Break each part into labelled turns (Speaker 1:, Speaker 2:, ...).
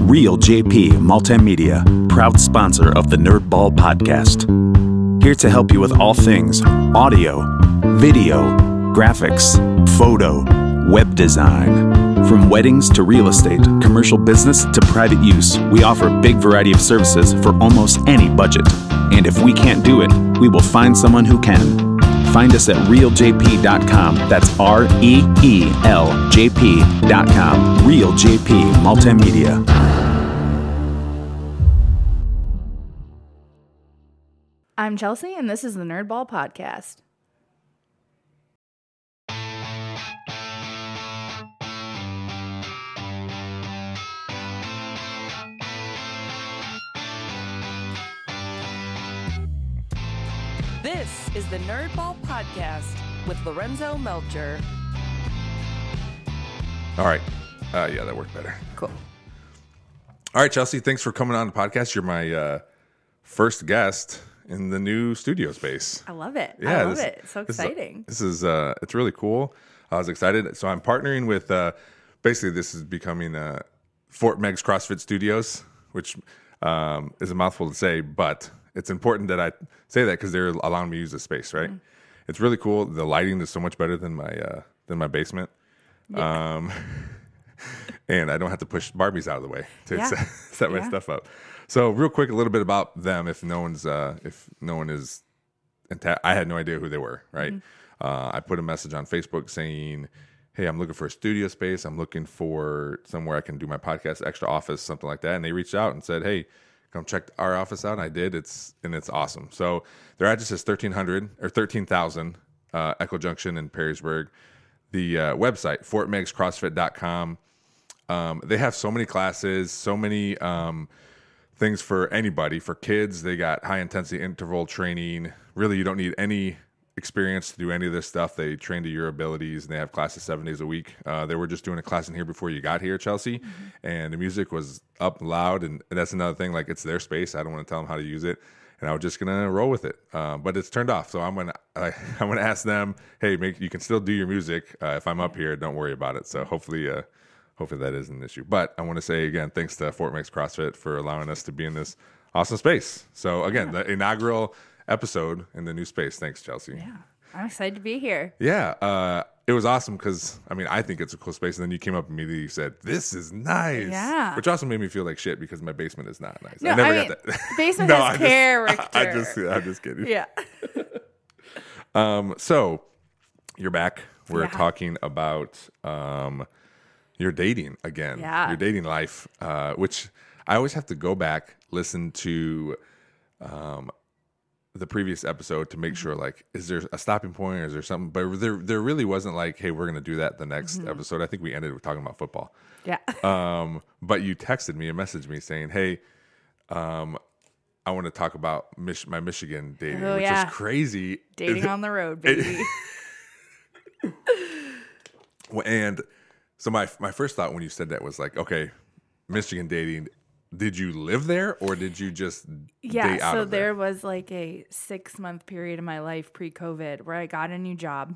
Speaker 1: Real JP Multimedia, proud sponsor of the Nerdball podcast. Here to help you with all things audio, video, graphics, photo, web design. From weddings to real estate, commercial business to private use, we offer a big variety of services for almost any budget. And if we can't do it, we will find someone who can. Find us at realjp.com. That's REELJP.com. Real JP Multimedia.
Speaker 2: I'm Chelsea, and this is the Nerdball Podcast.
Speaker 3: This is the Nerdball Podcast with Lorenzo Melcher.
Speaker 4: All right. Yeah, that worked better.
Speaker 2: Cool.
Speaker 4: All right, Chelsea, thanks for coming on the podcast. You're my first guest in the new studio space.
Speaker 2: I love it.
Speaker 4: Yeah,
Speaker 2: I love it. It's so exciting.
Speaker 4: This is it's really cool. I was excited. So I'm partnering with, basically this is becoming Fort Meigs CrossFit Studios, which is a mouthful to say, but it's important that I say that because they're allowing me to use the space, right? Mm-hmm. It's really cool. The lighting is so much better than my basement. Yeah. And I don't have to push Barbies out of the way to set my stuff up. So real quick, a little bit about them. If no one is, I had no idea who they were, right? Mm-hmm. I put a message on Facebook saying, hey, I'm looking for a studio space. I'm looking for somewhere I can do my podcast, extra office, something like that. And they reached out and said, hey, come check our office out. And I did. It's awesome. So their address is 13,000 Echo Junction in Perrysburg. The website, fortmeigscrossfit.com. They have so many classes, so many things for anybody. For kids, they got high intensity interval training. Really, you don't need any experience to do any of this stuff. They train to your abilities, and they have classes 7 days a week. They were just doing a class in here before you got here, Chelsea, and the music was up loud, and that's another thing. Like, it's their space. I don't want to tell them how to use it, and I was just gonna roll with it. But it's turned off, so I'm gonna ask them, hey, you can still do your music if I'm up here. Don't worry about it. So hopefully that isn't an issue. But I want to say again, thanks to Fort Meigs CrossFit for allowing us to be in this awesome space. So again, the inaugural episode in the new space. Thanks, Chelsea.
Speaker 2: Yeah, I'm excited to be here.
Speaker 4: Yeah, it was awesome because, I think it's a cool space. And then you came up immediately, you said, this is nice.
Speaker 2: Yeah.
Speaker 4: Which also made me feel like shit because my basement is not nice.
Speaker 2: No,
Speaker 4: I never got that.
Speaker 2: Basement has character.
Speaker 4: I'm just kidding.
Speaker 2: Yeah.
Speaker 4: So you're back. We're talking about your dating again.
Speaker 2: Yeah.
Speaker 4: Your dating life, which I always have to go back, listen to the previous episode to make sure, like, is there a stopping point or is there something? But there really wasn't like, hey, we're going to do that the next episode. I think we ended with talking about football.
Speaker 2: Yeah.
Speaker 4: But you texted me and messaged me saying, hey, I want to talk about my Michigan dating, which is crazy.
Speaker 2: Dating on the road, baby.
Speaker 4: And so my first thought when you said that was like, okay, Michigan dating. Did you live there or did you just date out of there?
Speaker 2: There was like a 6-month period in my life pre-COVID where I got a new job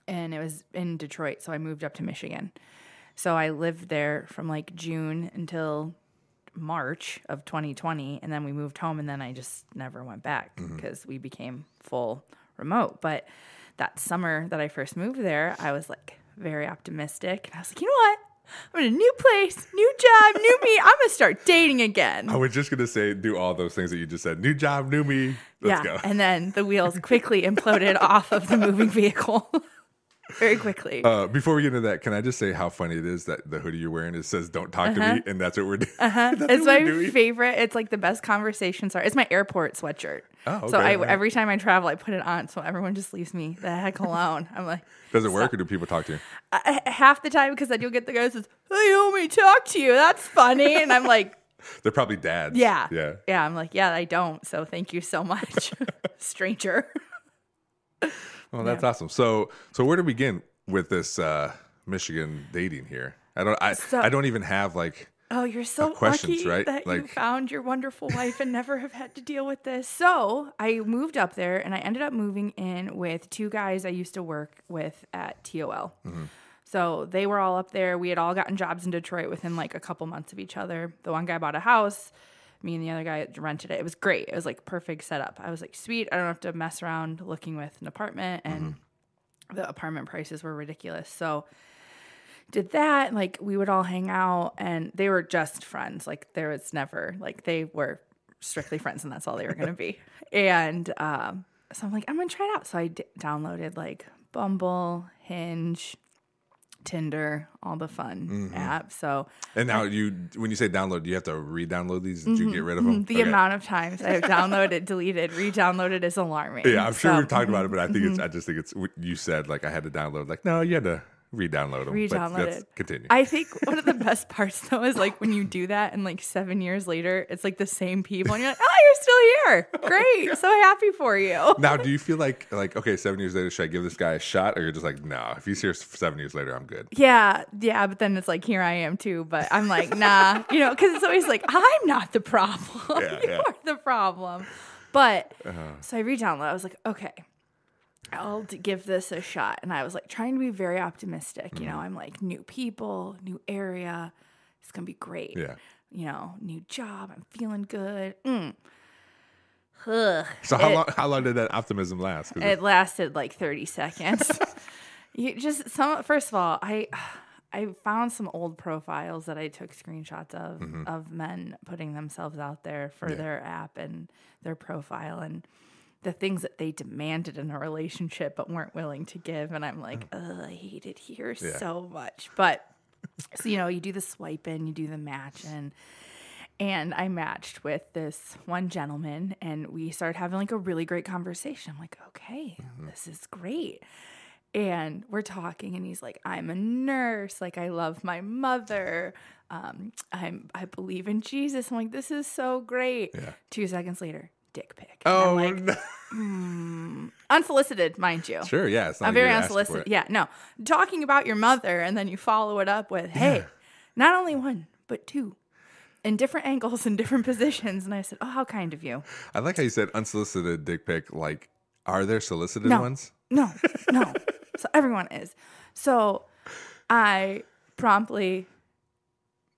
Speaker 2: and it was in Detroit. So I moved up to Michigan. So I lived there from like June until March of 2020. And then we moved home and then I just never went back because we became full remote. But that summer that I first moved there, I was like very optimistic. And I was like, you know what? I'm in a new place, new job, new me. I'm going to start dating again.
Speaker 4: I was just going to say, do all those things that you just said. New job, new me. Let's go.
Speaker 2: And then the wheels quickly imploded off of the moving vehicle. Very quickly.
Speaker 4: Before we get into that, can I just say how funny it is that the hoodie you're wearing, it says, don't talk to me, and that's what we're doing.
Speaker 2: It's my favorite. It's like the best conversation starter. It's my airport sweatshirt. Oh, okay. So every time I travel, I put it on, so everyone just leaves me the heck alone. I'm like,
Speaker 4: does it work, or do people talk to you?
Speaker 2: Half the time, because I do get the guy who says, "Hey, you want me to talk to you? That's funny," and I'm like,
Speaker 4: they're probably dads.
Speaker 2: Yeah. I'm like, yeah, I don't. So thank you so much, stranger.
Speaker 4: Well, that's awesome. So where to begin with this Michigan dating here? I don't even have like.
Speaker 2: Oh, you're so
Speaker 4: questions,
Speaker 2: lucky
Speaker 4: right?
Speaker 2: that
Speaker 4: like,
Speaker 2: you found your wonderful wife and never have had to deal with this. So I moved up there, and I ended up moving in with 2 guys I used to work with at TOL. So they were all up there. We had all gotten jobs in Detroit within like a couple months of each other. The one guy bought a house. Me and the other guy rented it. It was great. It was like perfect setup. I was like, sweet. I don't have to mess around looking with an apartment. And the apartment prices were ridiculous. So did that. Like we would all hang out and they were just friends. Like there was never, like they were strictly friends and that's all they were going to be. And so I'm like, I'm going to try it out. So I downloaded like Bumble, Hinge, Tinder, all the fun apps. So,
Speaker 4: and now when you say download, do you have to re-download these? Did you get rid of them?
Speaker 2: The amount of times I have downloaded, deleted, re-downloaded is alarming.
Speaker 4: Yeah, I'm sure we've talked about it, but I think I just think it's, you said like I had to download, like, no, you had to re-download them.
Speaker 2: Re-downloaded.
Speaker 4: Continue.
Speaker 2: I think one of the best parts though is like when you do that and like 7 years later, it's like the same people and you're like, oh, you're still here. Great. So happy for you.
Speaker 4: Now, do you feel like, okay, 7 years later, should I give this guy a shot? Or you're just like, no, if he's here 7 years later, I'm good.
Speaker 2: Yeah. But then it's like, here I am too. But I'm like, nah, because it's always like, I'm not the problem. You are the problem. But so I re-downloaded. I was like, okay, I'll give this a shot. And I was like trying to be very optimistic. You know, I'm like, new people, new area. It's going to be great.
Speaker 4: Yeah.
Speaker 2: You know, new job. I'm feeling good.
Speaker 4: So how long did that optimism last?
Speaker 2: It lasted like 30 seconds. First of all, I found some old profiles that I took screenshots of men putting themselves out there for their app and their profile and the things that they demanded in a relationship but weren't willing to give. And I'm like, I hate it here so much. But so, you do the swiping, you do the matching. And I matched with this one gentleman and we started having like a really great conversation. I'm like, okay, this is great. And we're talking and he's like, I'm a nurse. Like, I love my mother. I believe in Jesus. I'm like, this is so great. Yeah. 2 seconds later, dick pic.
Speaker 4: Oh,
Speaker 2: like,
Speaker 4: no.
Speaker 2: Unsolicited, mind you.
Speaker 4: Sure, yeah. It's not
Speaker 2: I'm very unsolicited. Yeah, no. Talking about your mother and then you follow it up with, hey, not only one, but two. In different angles and different positions. And I said, oh, how kind of you.
Speaker 4: I like how you said unsolicited dick pic. Like, are there solicited ones?
Speaker 2: No. So everyone is. So I promptly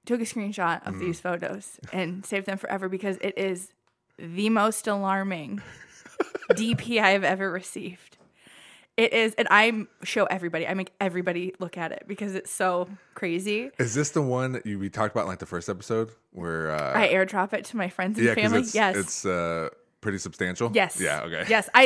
Speaker 2: took a screenshot of these photos and saved them forever because it is the most alarming DP I have ever received. It is, and I show everybody. I make everybody look at it because it's so crazy.
Speaker 4: Is this the one that we talked about in like the first episode where
Speaker 2: I airdrop it to my friends and family?
Speaker 4: Yes, it's pretty substantial.
Speaker 2: Yes.
Speaker 4: Yeah. Okay.
Speaker 2: Yes. I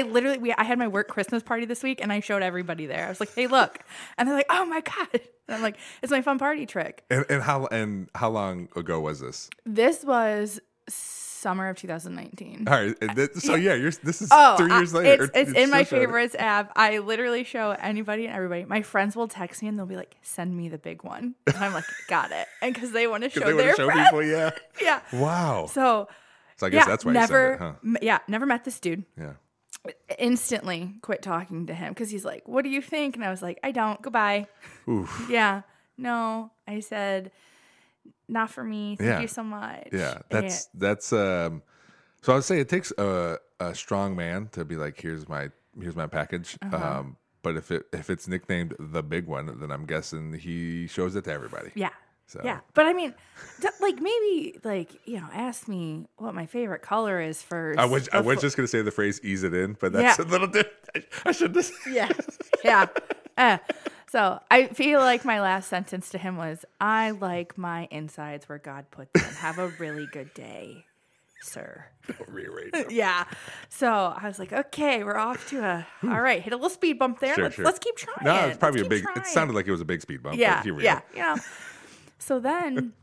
Speaker 2: had my work Christmas party this week, and I showed everybody there. I was like, "Hey, look!" And they're like, "Oh my god!" And I'm like, "It's my fun party trick."
Speaker 4: And how long ago was this?
Speaker 2: This was summer of 2019.
Speaker 4: All right. So this is 3 years later.
Speaker 2: It's in my favorites app. I literally show anybody and everybody. My friends will text me and they'll be like, "Send me the big one." And I'm like, "Got it." And because they want to show their friends.
Speaker 4: People, yeah.
Speaker 2: Yeah.
Speaker 4: Wow.
Speaker 2: So
Speaker 4: I guess that's why you sent it, huh?
Speaker 2: Yeah, never met this dude.
Speaker 4: Yeah.
Speaker 2: Instantly quit talking to him because he's like, "What do you think?" And I was like, "I don't. Goodbye."
Speaker 4: Oof.
Speaker 2: Yeah. No. I said, "Not for me. Thank you so much."
Speaker 4: Yeah. That's so I would say it takes a strong man to be like, here's my package. But if it's nicknamed the big one, then I'm guessing he shows it to everybody.
Speaker 2: Yeah.
Speaker 4: So.
Speaker 2: Yeah, but I mean, like maybe ask me what my favorite color is first.
Speaker 4: I was just gonna say the phrase "ease it in," but that's a little different. I should have.
Speaker 2: Yeah. So I feel like my last sentence to him was, "I like my insides where God put them. Have a really good day, sir."
Speaker 4: Don't rearrange them.
Speaker 2: Yeah. So I was like, okay, we're off to all right, hit a little speed bump there. Let's keep trying.
Speaker 4: No, it's probably it sounded like it was a big speed bump.
Speaker 2: Yeah.
Speaker 4: But here we
Speaker 2: go.
Speaker 4: Yeah.
Speaker 2: So then,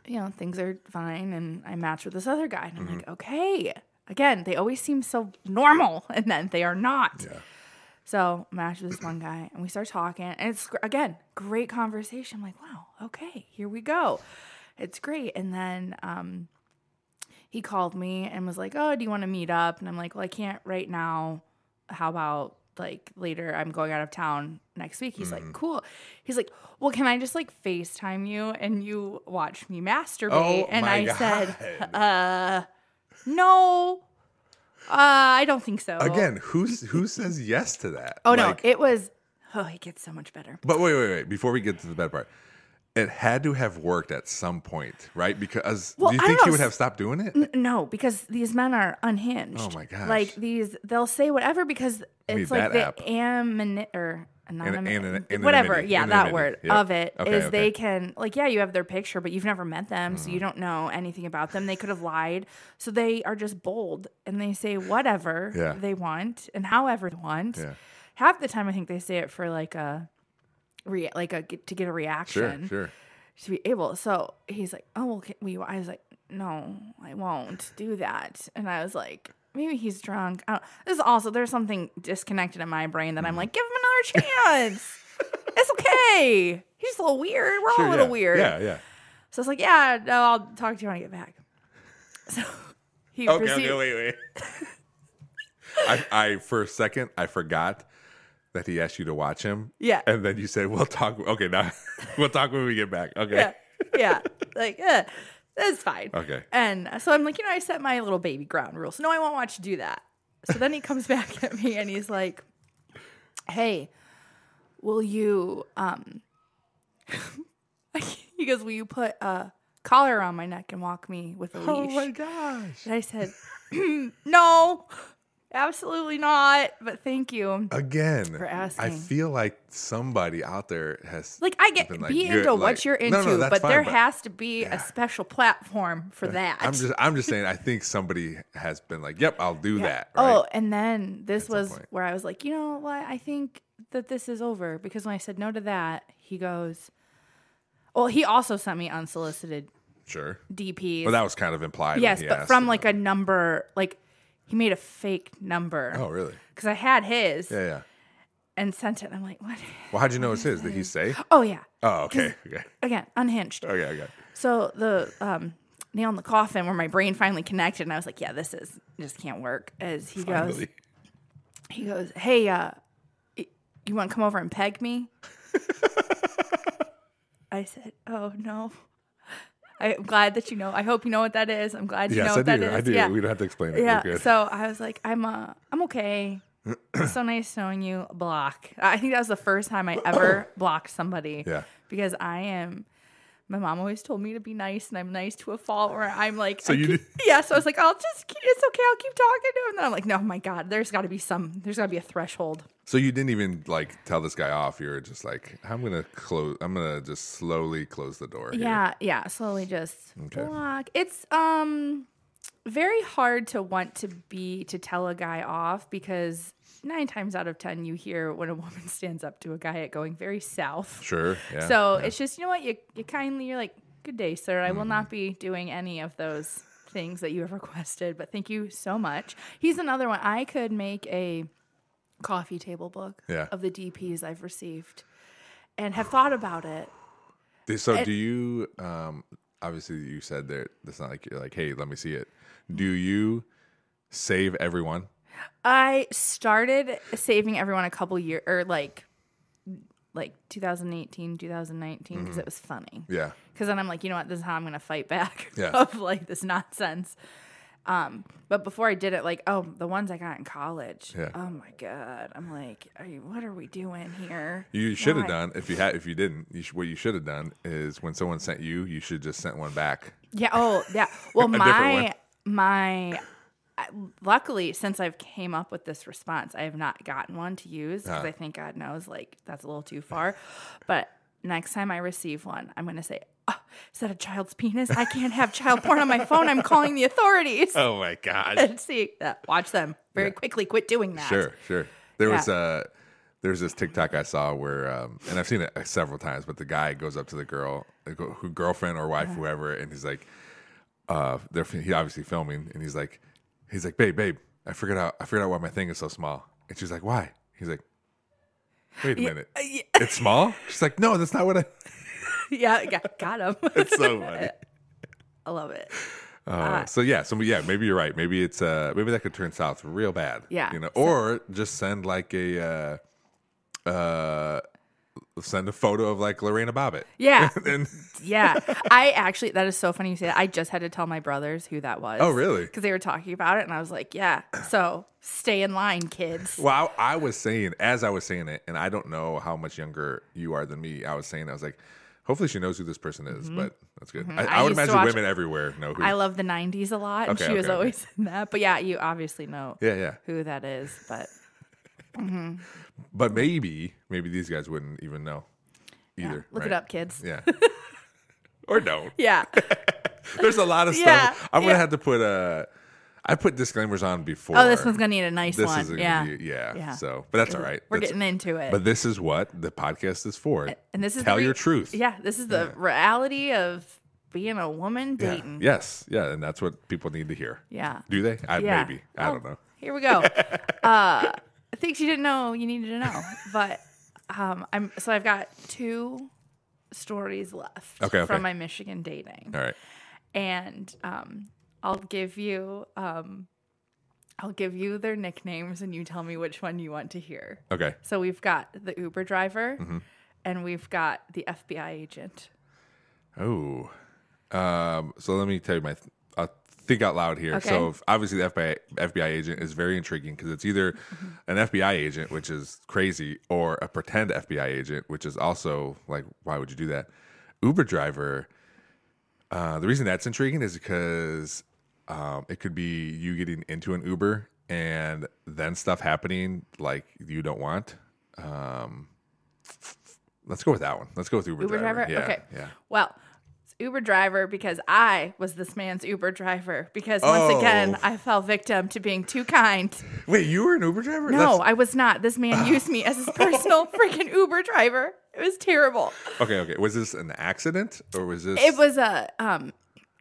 Speaker 2: things are fine, and I match with this other guy, and I'm like, okay. Again, they always seem so normal, and then they are not. Yeah. So I match with this one guy, and we start talking, and it's, again, great conversation. I'm like, wow, okay, here we go. It's great. And then he called me and was like, oh, do you want to meet up? And I'm like, well, I can't right now. How about later? I'm going out of town next week. He's like, cool. He's like, well, can I just FaceTime you and you watch me masturbate?
Speaker 4: Oh,
Speaker 2: and
Speaker 4: my
Speaker 2: I
Speaker 4: God.
Speaker 2: said, no, I don't think so.
Speaker 4: Again, who says yes to that?
Speaker 2: Oh no, it was Oh, it gets so much better.
Speaker 4: But wait. Before we get to the bad part, it had to have worked at some point, right? Because do you think he would have stopped doing it?
Speaker 2: No, because these men are unhinged.
Speaker 4: Oh my gosh!
Speaker 2: Like they'll say whatever because it's like the whatever. Yeah, that word of it is they can you have their picture, but you've never met them, so you don't know anything about them. They could have lied, so they are just bold and they say whatever they want and however they want. Yeah. Half the time, I think they say it for to get a reaction.
Speaker 4: Sure.
Speaker 2: To be able. So he's like, "Oh, well, I was like, "No, I won't do that." And I was like, maybe he's drunk. There's something disconnected in my brain that I'm like, give him another chance. It's okay. He's a little weird. We're all a little weird.
Speaker 4: Yeah.
Speaker 2: So I was like, yeah, no, I'll talk to you when I get back. So he
Speaker 4: wait. I for a second I forgot that he asked you to watch him.
Speaker 2: Yeah.
Speaker 4: And then you said, we'll talk. Okay, now we'll talk when we get back. Okay.
Speaker 2: Yeah. That's fine.
Speaker 4: Okay.
Speaker 2: And so I'm like, I set my little baby ground rules. No, I won't watch you do that. So then he comes back at me and he's like, hey, will you, he goes, will you put a collar around my neck and walk me with a leash?
Speaker 4: Oh my gosh.
Speaker 2: And I said, no. Absolutely not, but thank you
Speaker 4: again
Speaker 2: for asking.
Speaker 4: I feel like somebody out there has
Speaker 2: I get be into what you're into, but there has to be a special platform for that.
Speaker 4: I'm just saying. I think somebody has been like, "Yep, I'll do that."
Speaker 2: Right? Oh, and then this was where I was like, you know what? I think that this is over because when I said no to that, he goes, "Well, he also sent me unsolicited DPs."
Speaker 4: Well, that was kind of implied.
Speaker 2: Yes, but from a number He made a fake number.
Speaker 4: Oh, really?
Speaker 2: Because I had his.
Speaker 4: Yeah.
Speaker 2: And sent it. And I'm like, what?
Speaker 4: Well, how'd you know it's his? Did he say?
Speaker 2: Oh, yeah.
Speaker 4: Oh, okay.
Speaker 2: Again, unhinged.
Speaker 4: Okay, I got it.
Speaker 2: So the nail in the coffin where my brain finally connected, and I was like, yeah, this just can't work. As he goes, hey, you want to come over and peg me? I said, oh, no. I'm glad that you know. I hope you know what that is. I'm glad you know what that is.
Speaker 4: I do.
Speaker 2: Yeah.
Speaker 4: We don't have to explain it.
Speaker 2: Yeah. So I was like, I'm okay. It's so nice knowing you. Block. I think that was the first time I ever blocked somebody.
Speaker 4: Yeah.
Speaker 2: Because my mom always told me to be nice, and I'm nice to a fault where I'm like, so yeah. So I was like, it's okay. I'll keep talking to him. And then I'm like, no, my God, there's got to be a threshold.
Speaker 4: So you didn't even tell this guy off. You're just like, I'm gonna just slowly close the door.
Speaker 2: Yeah. Slowly just block. It's very hard to want to tell a guy off because 9 times out of 10 you hear when a woman stands up to a guy at going very south.
Speaker 4: Sure. Yeah.
Speaker 2: So it's just, you know what, you're like, good day, sir. I will not be doing any of those things that you have requested, but thank you so much. He's another one. I could make a coffee table book of the DPs I've received and have thought about it.
Speaker 4: So do you, obviously you said that it's not like you're like, hey, let me see it. Do you save everyone?
Speaker 2: I started saving everyone a couple years, or like 2018, 2019, because it was funny.
Speaker 4: Yeah.
Speaker 2: Because then I'm like, you know what, this is how I'm going to fight back
Speaker 4: of
Speaker 2: this nonsense. But before I did it, the ones I got in college. Yeah. Oh my God. I'm like, what are we doing here?
Speaker 4: You should have done, if you didn't, what you should have done is when someone sent you should just sent one back.
Speaker 2: Yeah. Oh, yeah. Well, luckily, since I've came up with this response, I have not gotten one to use because I think God knows, that's a little too far. But next time I receive one, I'm going to say, oh, is that a child's penis? I can't have child porn on my phone. I'm calling the authorities.
Speaker 4: Oh, my God.
Speaker 2: And see, watch them very quickly. Quit doing that.
Speaker 4: Sure. There's this TikTok I saw where, and I've seen it several times, but the guy goes up to the girl, girlfriend or wife, whoever, and he's like, he obviously filming, and he's like, babe, I figured out why my thing is so small. And she's like, why? He's like, wait a minute. It's small? She's like, no, that's not what I...
Speaker 2: Yeah, got him.
Speaker 4: It's so funny.
Speaker 2: I love it.
Speaker 4: So maybe you're right. Maybe it's maybe that could turn south real bad.
Speaker 2: Yeah.
Speaker 4: Or just send like a send a photo of like Lorena Bobbitt.
Speaker 2: Yeah.
Speaker 4: And
Speaker 2: Yeah. I actually, that is so funny you say that. I just had to tell my brothers who that was.
Speaker 4: Oh, really?
Speaker 2: Because they were talking about it, and I was like, yeah. So stay in line, kids.
Speaker 4: Well, I was saying, as I was saying it, and I don't know how much younger you are than me, I was like, hopefully she knows who this person is, but that's good. I would
Speaker 2: used to
Speaker 4: imagine
Speaker 2: watch-
Speaker 4: women everywhere know who.
Speaker 2: I love the 90s a lot, and
Speaker 4: Okay,
Speaker 2: she was
Speaker 4: okay, okay.
Speaker 2: always in that. But yeah, you obviously know
Speaker 4: Yeah.
Speaker 2: who that is. But
Speaker 4: But maybe these guys wouldn't even know
Speaker 2: yeah,
Speaker 4: either.
Speaker 2: look
Speaker 4: right?
Speaker 2: it up, kids.
Speaker 4: Yeah. Or don't.
Speaker 2: Yeah.
Speaker 4: There's a lot of
Speaker 2: Yeah,
Speaker 4: stuff. I'm going to have to put I put disclaimers on before.
Speaker 2: Oh, this one's going to need a nice
Speaker 4: This
Speaker 2: one.
Speaker 4: is gonna
Speaker 2: Yeah.
Speaker 4: be, yeah.
Speaker 2: Yeah.
Speaker 4: So, but that's all right.
Speaker 2: We're
Speaker 4: That's-
Speaker 2: getting into it.
Speaker 4: But this is what the podcast is for.
Speaker 2: And this is
Speaker 4: Tell
Speaker 2: the
Speaker 4: your truth.
Speaker 2: Yeah, this is the reality of being a woman
Speaker 4: Yeah.
Speaker 2: dating.
Speaker 4: Yes. Yeah. And that's what people need to hear.
Speaker 2: Yeah.
Speaker 4: Do they?
Speaker 2: Yeah.
Speaker 4: Maybe. I don't know.
Speaker 2: Here we go. Things you didn't know you needed to know. But I've got 2 stories left
Speaker 4: Okay.
Speaker 2: from my Michigan dating.
Speaker 4: All right.
Speaker 2: And I'll give you their nicknames and you tell me which one you want to hear.
Speaker 4: Okay.
Speaker 2: So we've got the Uber driver
Speaker 4: Mm-hmm.
Speaker 2: and we've got the FBI agent.
Speaker 4: Oh. So let me tell you I'll think out loud here.
Speaker 2: Okay.
Speaker 4: So obviously the FBI agent is very intriguing because it's either an FBI agent, which is crazy, or a pretend FBI agent, which is also like, why would you do that? Uber driver. The reason that's intriguing is because it could be you getting into an Uber and then stuff happening like you don't want. Let's go with that one. Let's go with Uber driver. Yeah,
Speaker 2: Okay.
Speaker 4: Yeah.
Speaker 2: Well, it's Uber driver because I was this man's Uber driver because once again, I fell victim to being too kind.
Speaker 4: Wait, you were an Uber driver?
Speaker 2: No, I was not. This man used me as his personal freaking Uber driver. It was terrible.
Speaker 4: Okay. Was this an accident or was this?
Speaker 2: It was a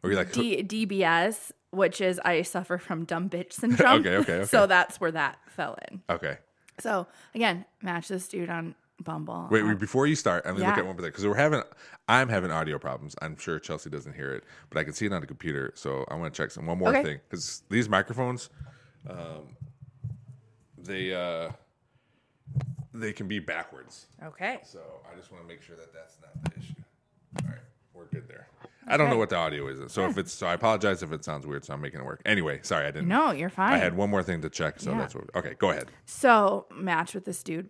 Speaker 4: Or you like?
Speaker 2: DBS, which is I suffer from dumb bitch syndrome.
Speaker 4: Okay.
Speaker 2: So that's where that fell in.
Speaker 4: Okay.
Speaker 2: So again, match this dude on Bumble.
Speaker 4: Wait, before you start, I'm gonna look
Speaker 2: Yeah.
Speaker 4: at one more thing because I'm having audio problems. I'm sure Chelsea doesn't hear it, but I can see it on the computer. So I want to check one more
Speaker 2: Okay.
Speaker 4: thing because these microphones, they can be backwards.
Speaker 2: Okay.
Speaker 4: So I just want to make sure that that's not the issue. All right, we're good there. I don't know what the audio is, so I apologize if it sounds weird. So I'm making it work. Anyway, sorry, I didn't.
Speaker 2: No, you're fine.
Speaker 4: I had one more thing to check, so
Speaker 2: Yeah.
Speaker 4: that's what. Okay, go ahead.
Speaker 2: So match with this dude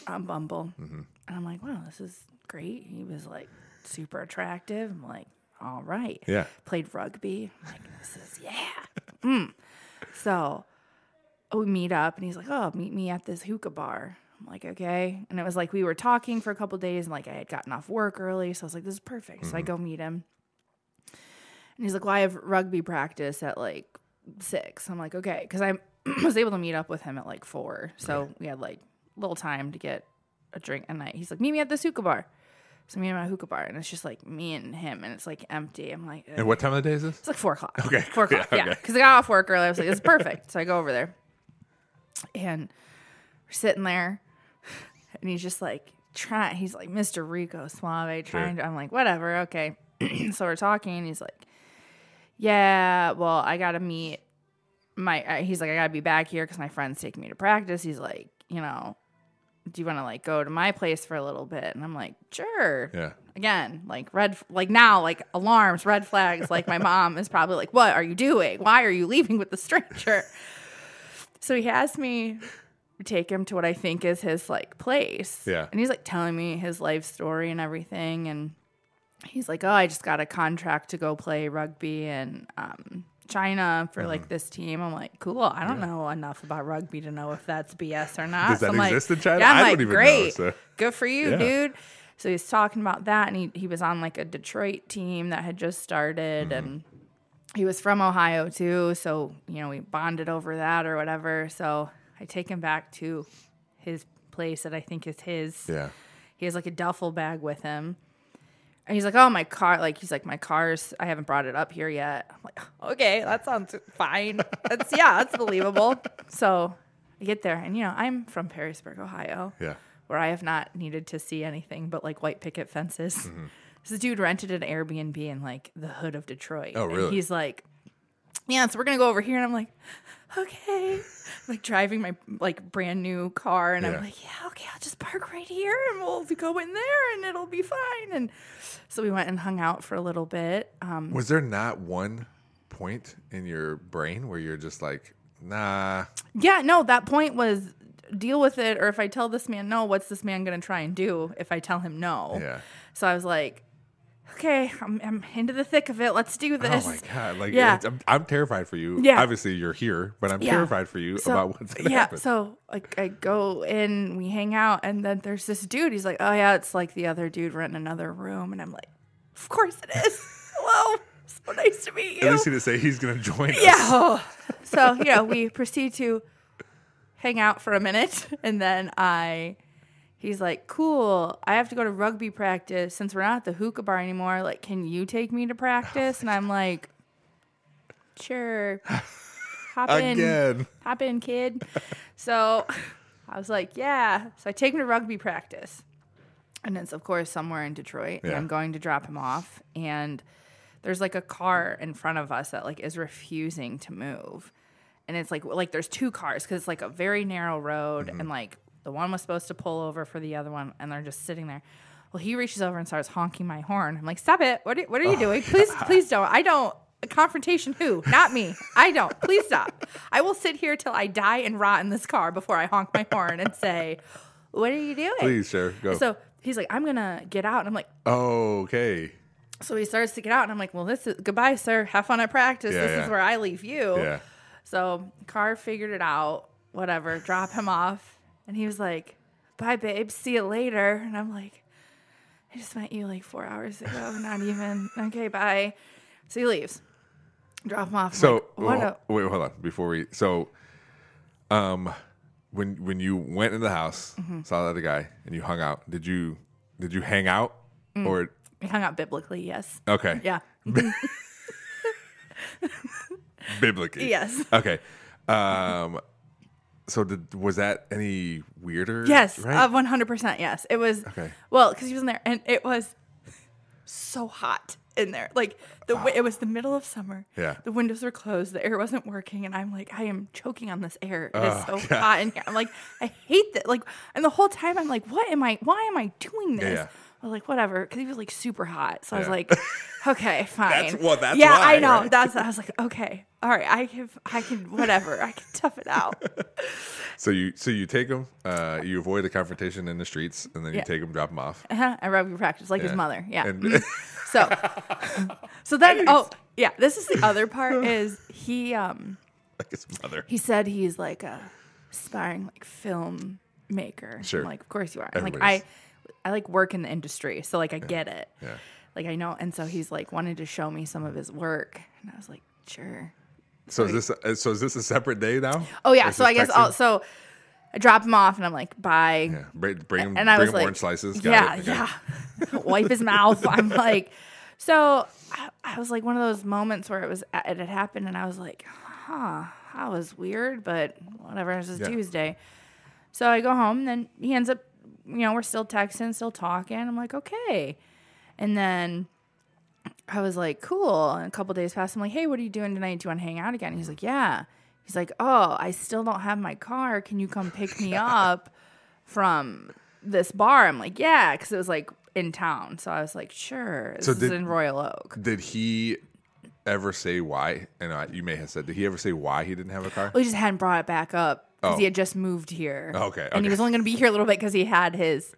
Speaker 2: on Bumble,
Speaker 4: Mm-hmm.
Speaker 2: and I'm like, wow, this is great. He was like super attractive. I'm like, all right.
Speaker 4: Yeah.
Speaker 2: Played rugby. I'm like, this is yeah. So we meet up, and he's like, oh, meet me at this hookah bar. I'm like, okay. And it was like we were talking for a couple days, and like I had gotten off work early, so I was like, this is perfect. So I go meet him, and he's like, well, I have rugby practice at like 6. I'm like, okay, because I was able to meet up with him at like 4, so we had like little time to get a drink at night. He's like, meet me at this hookah bar. So meet him at a hookah bar, and it's just like me and him, and it's like empty. I'm like,
Speaker 4: And what time of the day is this?
Speaker 2: it's like 4 o'clock.
Speaker 4: Okay.
Speaker 2: 4 o'clock.
Speaker 4: Yeah,
Speaker 2: Yeah.
Speaker 4: okay.
Speaker 2: Because I got off work early. I was like, this is perfect. So I go over there, and we're sitting there, and he's just like trying. He's like Mr. Rico Suave, trying to. I'm like, whatever, okay. So we're talking, and he's like, yeah, well, I gotta meet he's like, I gotta be back here because my friend's taking me to practice. He's like, you know, do you want to like go to my place for a little bit? And I'm like, sure.
Speaker 4: Yeah.
Speaker 2: Again, like now, like alarms, red flags. Like my mom is probably like, what are you doing? Why are you leaving with the stranger? So he has me take him to what I think is his like place.
Speaker 4: Yeah.
Speaker 2: And he's like telling me his life story and everything. And he's like, oh, I just got a contract to go play rugby in China for like this team. I'm like, cool. I don't know enough about rugby to know if that's BS or not.
Speaker 4: Does that
Speaker 2: I'm
Speaker 4: exist
Speaker 2: like,
Speaker 4: in China?
Speaker 2: Yeah, I'm
Speaker 4: I
Speaker 2: like,
Speaker 4: don't even
Speaker 2: great.
Speaker 4: know. So.
Speaker 2: Good for you,
Speaker 4: Yeah.
Speaker 2: dude. So he's talking about that, and he was on like a Detroit team that had just started, and he was from Ohio too. So, you know, we bonded over that or whatever. So I take him back to his place that I think is his.
Speaker 4: Yeah.
Speaker 2: He has like a duffel bag with him. And he's like, oh, my car, like, he's like, my car's, I haven't brought it up here yet. I'm like, okay, that sounds fine. That's believable. So I get there, and, you know, I'm from Perrysburg, Ohio.
Speaker 4: Yeah.
Speaker 2: Where I have not needed to see anything but like white picket fences. This dude rented an Airbnb in like the hood of Detroit.
Speaker 4: Oh, really?
Speaker 2: And he's like, yeah, so we're going to go over here. And I'm like, okay. Like driving my like brand new car. And I'm like, yeah, okay, I'll just park right here and we'll go in there and it'll be fine. And so we went and hung out for a little bit.
Speaker 4: Was there not one point in your brain where you're just like, nah?
Speaker 2: Yeah, no, that point was deal with it. Or if I tell this man no, what's this man going to try and do if I tell him no?
Speaker 4: Yeah.
Speaker 2: So I was like, okay, I'm into the thick of it. Let's do this.
Speaker 4: Oh my God. Like, I'm terrified for you.
Speaker 2: Yeah.
Speaker 4: Obviously you're here, but I'm terrified for you about what's going to happen.
Speaker 2: So like I go in, we hang out, and then there's this dude. He's like, oh yeah, it's like the other dude renting another room. And I'm like, of course it is. Hello. So nice to meet you.
Speaker 4: At least he didn't say he's going to join us.
Speaker 2: Yeah. So, we proceed to hang out for a minute. And then he's like, cool, I have to go to rugby practice. Since we're not at the hookah bar anymore, like, can you take me to practice? And I'm like, sure. Hop in, kid. So I was like, yeah. So I take him to rugby practice. And it's, of course, somewhere in Detroit. And I'm going to drop him off. And there's like a car in front of us that like is refusing to move. And it's like there's two cars because it's like a very narrow road. And like the one was supposed to pull over for the other one. And they're just sitting there. Well, he reaches over and starts honking my horn. I'm like, stop it. What are you doing? Please don't. I don't. Confrontation who? Not me. I don't. Please stop. I will sit here till I die and rot in this car before I honk my horn and say, what are you doing?
Speaker 4: Please, sir, go.
Speaker 2: So he's like, I'm going to get out. And I'm like,
Speaker 4: oh, okay.
Speaker 2: So he starts to get out. And I'm like, well, this is goodbye, sir. Have fun at practice. This is where I leave you.
Speaker 4: Yeah.
Speaker 2: So car figured it out. Whatever. Drop him off. And he was like, bye, babe. See you later. And I'm like, I just met you like 4 hours ago. Not even. Okay, bye. So he leaves. Drop him off.
Speaker 4: So wait, hold on. Before we when you went in the house, saw the other guy, and you hung out, did you hang out or
Speaker 2: we hung out biblically? Yes.
Speaker 4: Okay.
Speaker 2: Yeah.
Speaker 4: Biblically.
Speaker 2: Yes.
Speaker 4: Okay. So was that any weirder?
Speaker 2: Yes.
Speaker 4: Right?
Speaker 2: 100%. Yes. It was.
Speaker 4: Okay.
Speaker 2: Well, because he was in there, and it was so hot in there. Like it was the middle of summer.
Speaker 4: Yeah.
Speaker 2: The windows were closed. The air wasn't working, and I'm like, I am choking on this air. It is so hot in here. I'm like, I hate this. Like, and the whole time I'm like, why am I doing this?
Speaker 4: Yeah.
Speaker 2: I was like, whatever, because he was like super hot. So I was like, okay, fine.
Speaker 4: That's
Speaker 2: yeah,
Speaker 4: why,
Speaker 2: I know.
Speaker 4: right?
Speaker 2: I was like, okay, all right, I can whatever. I can tough it out.
Speaker 4: So you take him, you avoid the confrontation in the streets, and then you take him, drop him off.
Speaker 2: I rugby practice like his mother. Yeah.
Speaker 4: And
Speaker 2: So then, this is the other part is he
Speaker 4: like his mother.
Speaker 2: He said he's like a aspiring like film maker.
Speaker 4: Sure.
Speaker 2: I'm like, of course you are. And like I like work in the industry, so like I get it.
Speaker 4: Yeah.
Speaker 2: Like I know, and so he's like wanted to show me some of his work, and I was like, sure.
Speaker 4: So is this a separate day now?
Speaker 2: Oh yeah. So I guess so I drop him off, and I'm like, bye.
Speaker 4: Yeah. Bring him
Speaker 2: like,
Speaker 4: orange slices.
Speaker 2: Got it. Wipe his mouth. I'm like, so I was like one of those moments where it had happened, and I was like, that was weird, but whatever. It's just Tuesday. So I go home, and then he ends up, we're still texting, still talking. I'm like, okay. And then I was like, cool. And a couple days passed. I'm like, hey, what are you doing tonight? Do you want to hang out again? And he's like, yeah. He's like, oh, I still don't have my car. Can you come pick me up from this bar? I'm like, yeah, because it was like in town. So I was like, sure. This is in Royal Oak.
Speaker 4: Did he ever say why? And you may have said, did he ever say why he didn't have a car?
Speaker 2: Well, he just hadn't brought it back up because he had just moved here.
Speaker 4: Okay.
Speaker 2: And he was only going to be here a little bit because he had his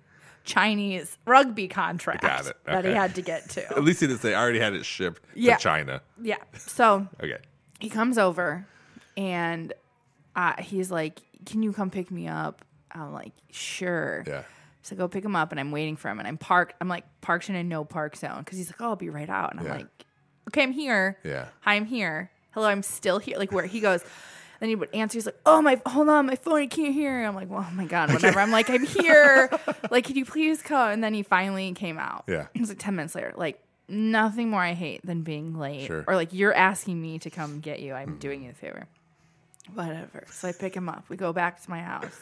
Speaker 2: Chinese rugby contract that he had to get to.
Speaker 4: At least he didn't say, I already had it shipped to China.
Speaker 2: Yeah. So
Speaker 4: okay.
Speaker 2: He comes over and he's like, can you come pick me up? I'm like, sure.
Speaker 4: Yeah.
Speaker 2: So I go pick him up and I'm waiting for him and I'm parked in a no park zone because he's like, oh, I'll be right out. And I'm like, okay, I'm here.
Speaker 4: Yeah.
Speaker 2: Hi, I'm here. Hello, I'm still here. Like where he goes. Then he would answer. He's like, hold on, my phone, I can't hear. I'm like, well, oh my God, whatever. I'm like, I'm here. Like, could you please come? And then he finally came out.
Speaker 4: Yeah.
Speaker 2: It was like 10 minutes later. Like, nothing more I hate than being late.
Speaker 4: Sure.
Speaker 2: Or like, you're asking me to come get you. I'm doing you a favor. Whatever. So I pick him up. We go back to my house.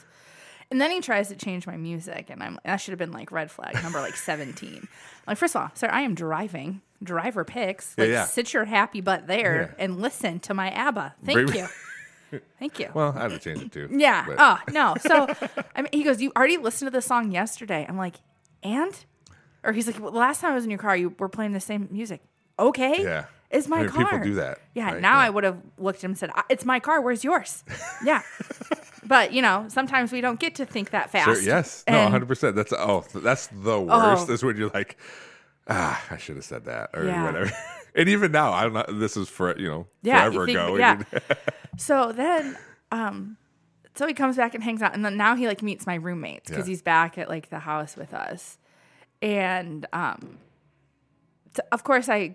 Speaker 2: And then he tries to change my music, and that should have been like red flag number like 17. I'm like, first of all, sir, I am driving. Driver picks. Like, sit your happy butt there and listen to my ABBA. Thank you. Thank you.
Speaker 4: Well, I had to change it too.
Speaker 2: Yeah.
Speaker 4: But.
Speaker 2: Oh, no. So, I mean, he goes, you already listened to the song yesterday. I'm like, and? Or he's like, well, last time I was in your car, you were playing the same music. Okay.
Speaker 4: Yeah.
Speaker 2: It's my car.
Speaker 4: People do that.
Speaker 2: Yeah.
Speaker 4: Right?
Speaker 2: Now I would have looked at him and said, it's my car. Where's yours? Yeah. But, sometimes we don't get to think that fast.
Speaker 4: Sure, yes. No, 100%. That's the worst. Is when you're like, I should have said that or whatever. And even now, I don't know. This is for, forever ago.
Speaker 2: Yeah. So then, so he comes back and hangs out. And then now he like meets my roommates because he's back at like the house with us. And, of course I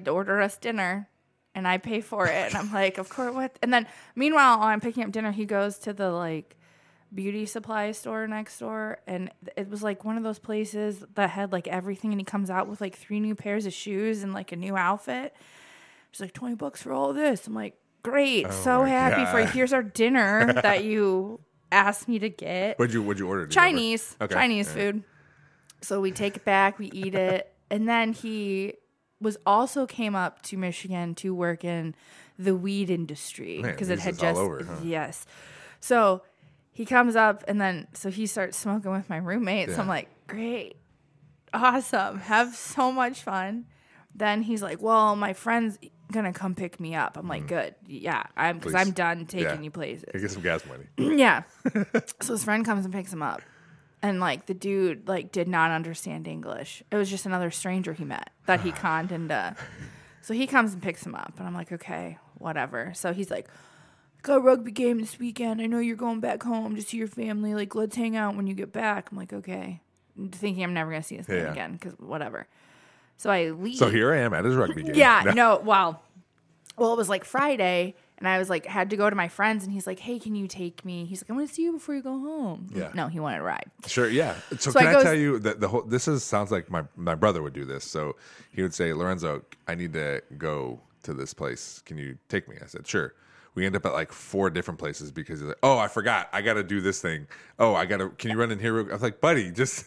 Speaker 2: order us dinner and I pay for it. And I'm like, of course, what? And then meanwhile, while I'm picking up dinner, he goes to the like beauty supply store next door. And it was like one of those places that had like everything. And he comes out with like 3 new pairs of shoes and like a new outfit. He's like, $20 for all of this. I'm like, great. So happy for you. Here's our dinner that you asked me to get.
Speaker 4: What'd you order?
Speaker 2: Chinese. Okay. Chinese food. So we take it back, we eat it. And then he came up to Michigan to work in the weed industry because it had just all over, huh? Yes. So he comes up and then he starts smoking with my roommate. So I'm like, great, awesome, have so much fun. Then he's like, well, my friend's gonna come pick me up. I'm like, good, yeah, because I'm done taking you places.
Speaker 4: Get some gas money.
Speaker 2: Yeah. So his friend comes and picks him up. And, like, the dude, like, did not understand English. It was just another stranger he met that he conned into. So he comes and picks him up. And I'm like, okay, whatever. So he's like, got a rugby game this weekend. I know you're going back home to see your family. Like, let's hang out when you get back. I'm like, okay. Thinking I'm never going to see this man again because whatever. So I leave.
Speaker 4: So here I am at his rugby game.
Speaker 2: Yeah, well, it was, like, Friday. And I was like, had to go to my friends, and he's like, hey, can you take me? He's like, I'm going to see you before you go home. Yeah. No, he wanted to ride.
Speaker 4: Sure, yeah. So can I tell you that sounds like my brother would do this. So he would say, Lorenzo, I need to go to this place. Can you take me? I said, sure. We end up at like 4 different places because he's like, oh, I forgot. I got to do this thing. Oh, can you run in here? I was like, buddy, just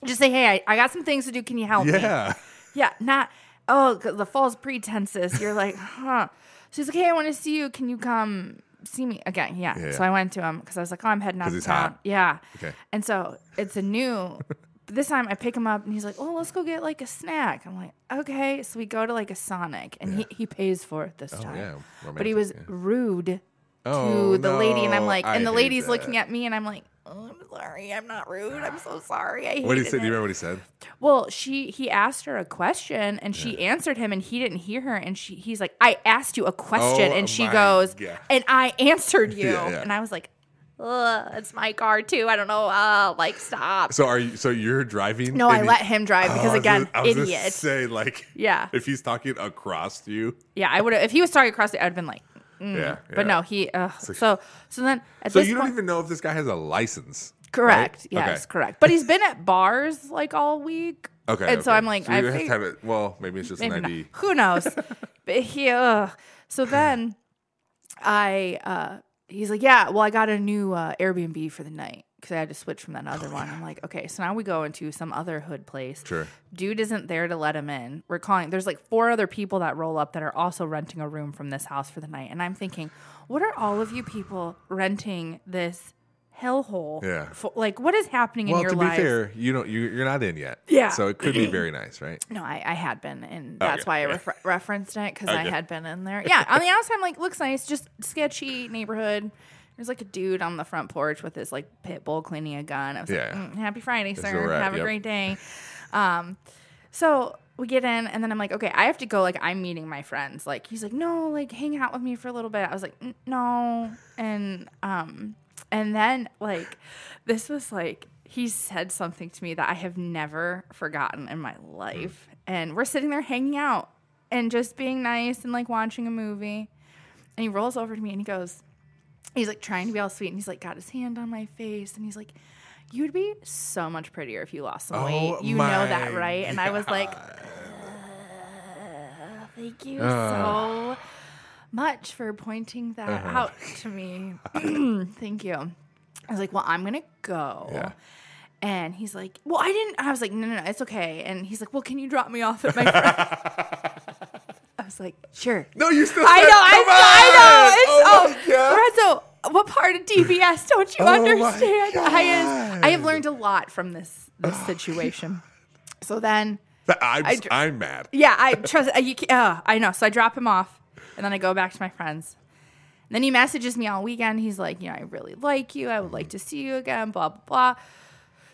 Speaker 2: say, hey, I got some things to do. Can you help me?
Speaker 4: Yeah.
Speaker 2: Yeah, the false pretenses. You're like, huh. So he's like, hey, I want to see you. Can you come see me again? Yeah. So I went to him because I was like, oh, I'm heading out of town.
Speaker 4: Hot.
Speaker 2: Yeah.
Speaker 4: Okay.
Speaker 2: And so it's this time I pick him up and he's like, oh, let's go get like a snack. I'm like, okay. So we go to like a Sonic and he pays for it this time.
Speaker 4: Yeah.
Speaker 2: But he was rude to the lady. And I'm like, and the lady's looking at me and I'm like, oh, I'm sorry. I'm not rude. I'm so sorry.
Speaker 4: What did he say? Do you remember what he said?
Speaker 2: Well, he asked her a question and she answered him and he didn't hear her. And he's like, I asked you a question. And she goes, and I answered you. And I was like, it's my car too. I don't know. Like, stop.
Speaker 4: So you're driving?
Speaker 2: No, I let him drive because again,
Speaker 4: I was
Speaker 2: idiot.
Speaker 4: Gonna say like, if he's talking across you.
Speaker 2: Yeah, I would have. If he was talking across it, I'd have been like, But no, he. So then at this
Speaker 4: you don't
Speaker 2: point,
Speaker 4: even know if this guy has a license.
Speaker 2: Correct.
Speaker 4: Right?
Speaker 2: Yes, correct. But he's been at bars like all week.
Speaker 4: Okay.
Speaker 2: And so I'm like,
Speaker 4: so you have to have it. Well, maybe it's just an ID.
Speaker 2: Who knows? But so then he's like, yeah, well, I got a new Airbnb for the night because I had to switch from that other one. I'm like, okay, so now we go into some other hood place.
Speaker 4: Sure.
Speaker 2: Dude isn't there to let him in. We're calling. There's like 4 other people that roll up that are also renting a room from this house for the night. And I'm thinking, what are all of you people renting this hellhole?
Speaker 4: Yeah.
Speaker 2: For? Like, what is happening in your lives?
Speaker 4: Well, to be fair, you're not in yet.
Speaker 2: Yeah.
Speaker 4: So it could be very nice, right?
Speaker 2: No, I had been, and that's why I referenced it because I had been in there. Yeah. On the outside, I'm like, looks nice, just sketchy neighborhood. There's like a dude on the front porch with his like pit bull cleaning a gun. I was like, happy Friday, sir. Have a great day. So we get in and then I'm like, okay, I have to go. Like, I'm meeting my friends. Like, he's like, no, like hang out with me for a little bit. I was like, no. And then like, this was like, he said something to me that I have never forgotten in my life. And we're sitting there hanging out and just being nice and like watching a movie. And he rolls over to me and he goes, he's like trying to be all sweet, and he's like got his hand on my face, and he's like, "You would be so much prettier if you lost some weight. You know that, right?" And I was like, "Thank you so much for pointing that out to me. Thank you." I was like, "Well, I'm gonna go.
Speaker 4: Yeah.
Speaker 2: And he's like, well, I didn't. I was like, no, it's okay. And he's like, well, can you drop me off at my friend? I was like, sure.
Speaker 4: No, you still.
Speaker 2: I know.
Speaker 4: Oh my God.
Speaker 2: Lorenzo, what part of DBS don't you understand?
Speaker 4: God.
Speaker 2: I have learned a lot from this situation. So then
Speaker 4: I'm mad.
Speaker 2: Yeah, I trust. I know. So I drop him off, and then I go back to my friends. And then he messages me all weekend. He's like, I really like you. I would like to see you again. Blah blah blah.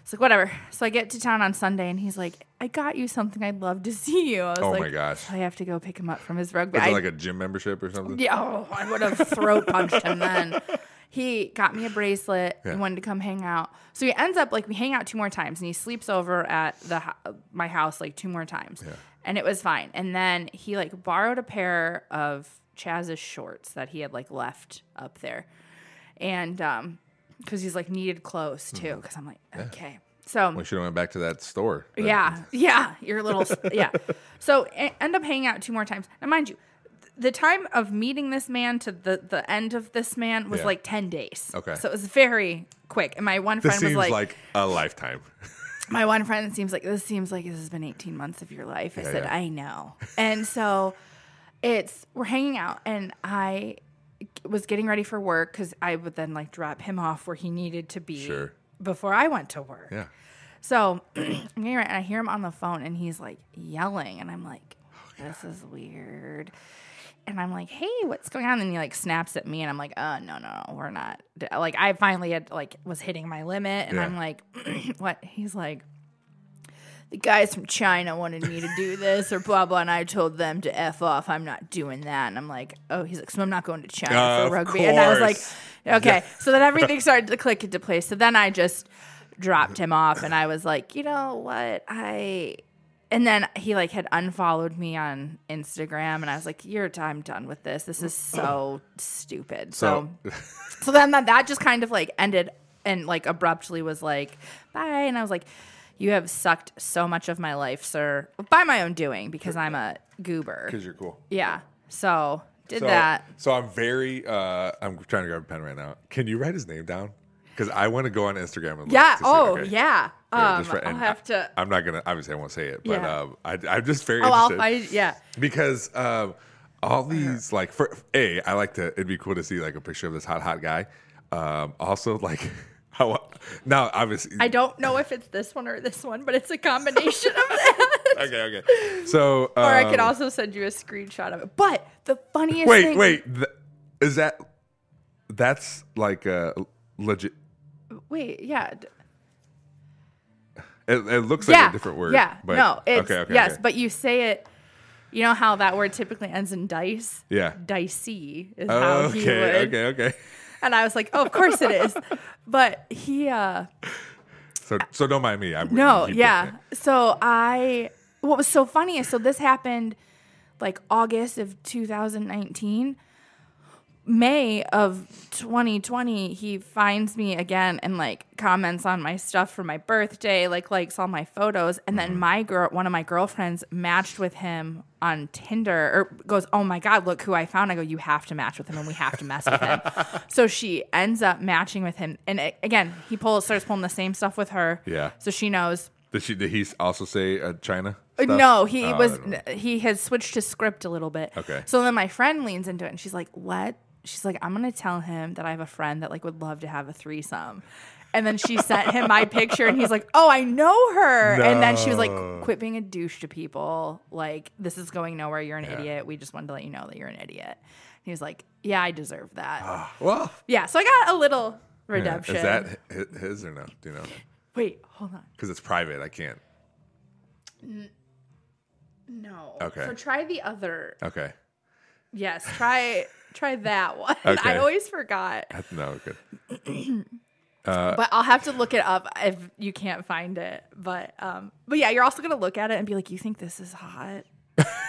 Speaker 2: It's like, whatever. So I get to town on Sunday, and he's like, I got you something. I'd love to see you. I was like,
Speaker 4: my gosh.
Speaker 2: I have to go pick him up from his rugby.
Speaker 4: Was it like a gym membership or something?
Speaker 2: Yeah, I would have throat punched him then. He got me a bracelet.
Speaker 4: Yeah.
Speaker 2: He wanted to come hang out. So he ends up, we hang out 2 more times, and he sleeps over at my house 2 more times. Yeah. And it was fine. And then he, borrowed a pair of Chaz's shorts that he had, left up there. And, because he's needed clothes too. Because I'm like, okay. So
Speaker 4: we should have went back to that store.
Speaker 2: Yeah. Your little yeah. So end up hanging out 2 more times. Now, mind you, the time of meeting this man to the end of this man was 10 days.
Speaker 4: Okay.
Speaker 2: So it was very quick. And my one friend
Speaker 4: This
Speaker 2: was
Speaker 4: seems like a lifetime.
Speaker 2: My one friend seems like this has been 18 months of your life. I said, I know. And so we're hanging out, and I was getting ready for work because I would then drop him off where he needed to be before I went to work.
Speaker 4: Yeah.
Speaker 2: So I'm getting ready, and I hear him on the phone, and he's yelling, and I'm like, this is weird. And I'm like, hey, what's going on? And he snaps at me, and I'm like, no, we're not. I finally had was hitting my limit, and I'm like, what? He's like, the guys from China wanted me to do this or blah, blah, and I told them to F off. I'm not doing that. And I'm like, oh, he's like, so I'm not going to China for rugby. And I was like, okay. So then everything started to click into place. So then I just dropped him off, and I was like, you know what? And then he had unfollowed me on Instagram, and I was like, I'm done with this. This is so stupid. So then that just kind of ended and abruptly was like, bye. And I was like, you have sucked so much of my life, sir, by my own doing, because I'm a goober.
Speaker 4: Because you're cool.
Speaker 2: Yeah. So that.
Speaker 4: So I'm very, I'm trying to grab a pen right now. Can you write his name down? Because I want to go on Instagram and look.
Speaker 2: Yeah.
Speaker 4: Yeah.
Speaker 2: I'll have to.
Speaker 4: I'm not going to, obviously I won't say it, but I'm just very interested. Because all these, I like to, it'd be cool to see a picture of this hot guy. Also, now, obviously,
Speaker 2: I don't know if it's this one or this one, but it's a combination of that.
Speaker 4: Okay. So,
Speaker 2: or I could also send you a screenshot of it. But the funniest thing.
Speaker 4: Wait, that's a legit.
Speaker 2: Wait, yeah.
Speaker 4: It looks like a different word.
Speaker 2: Yeah,
Speaker 4: but,
Speaker 2: no, it's
Speaker 4: okay,
Speaker 2: yes, but you say it. You know how that word typically ends in dice?
Speaker 4: Yeah.
Speaker 2: Dicey is how he would.
Speaker 4: Okay.
Speaker 2: And I was like, oh, of course it is. But he
Speaker 4: So don't mind me.
Speaker 2: So what was so funny is, so this happened August of 2019. May of 2020, he finds me again and comments on my stuff for my birthday, likes all my photos. And then one of my girlfriends matched with him on Tinder, or goes, oh my God, look who I found. I go, you have to match with him and we have to mess with him. So she ends up matching with him. And again, he starts pulling the same stuff with her.
Speaker 4: Yeah.
Speaker 2: So she knows.
Speaker 4: Did he also say China stuff?
Speaker 2: No, he has switched his script a little bit.
Speaker 4: Okay.
Speaker 2: So then my friend leans into it and she's like, what? She's like, I'm going to tell him that I have a friend that would love to have a threesome. And then she sent him my picture, and he's like, oh, I know her. No. And then she was like, quit being a douche to people. This is going nowhere. You're an idiot. We just wanted to let you know that you're an idiot. And he was like, yeah, I deserve that.
Speaker 4: Well.
Speaker 2: Yeah, so I got a little redemption.
Speaker 4: Yeah. Is that his or no? Do you know?
Speaker 2: Wait, hold on.
Speaker 4: Because it's private. I can't.
Speaker 2: No.
Speaker 4: Okay.
Speaker 2: So try the other.
Speaker 4: Okay.
Speaker 2: Yes, try that one.
Speaker 4: Okay.
Speaker 2: I always forgot.
Speaker 4: No, good.
Speaker 2: But I'll have to look it up if you can't find it. But yeah, you're also gonna look at it and be like, "You think this is hot?"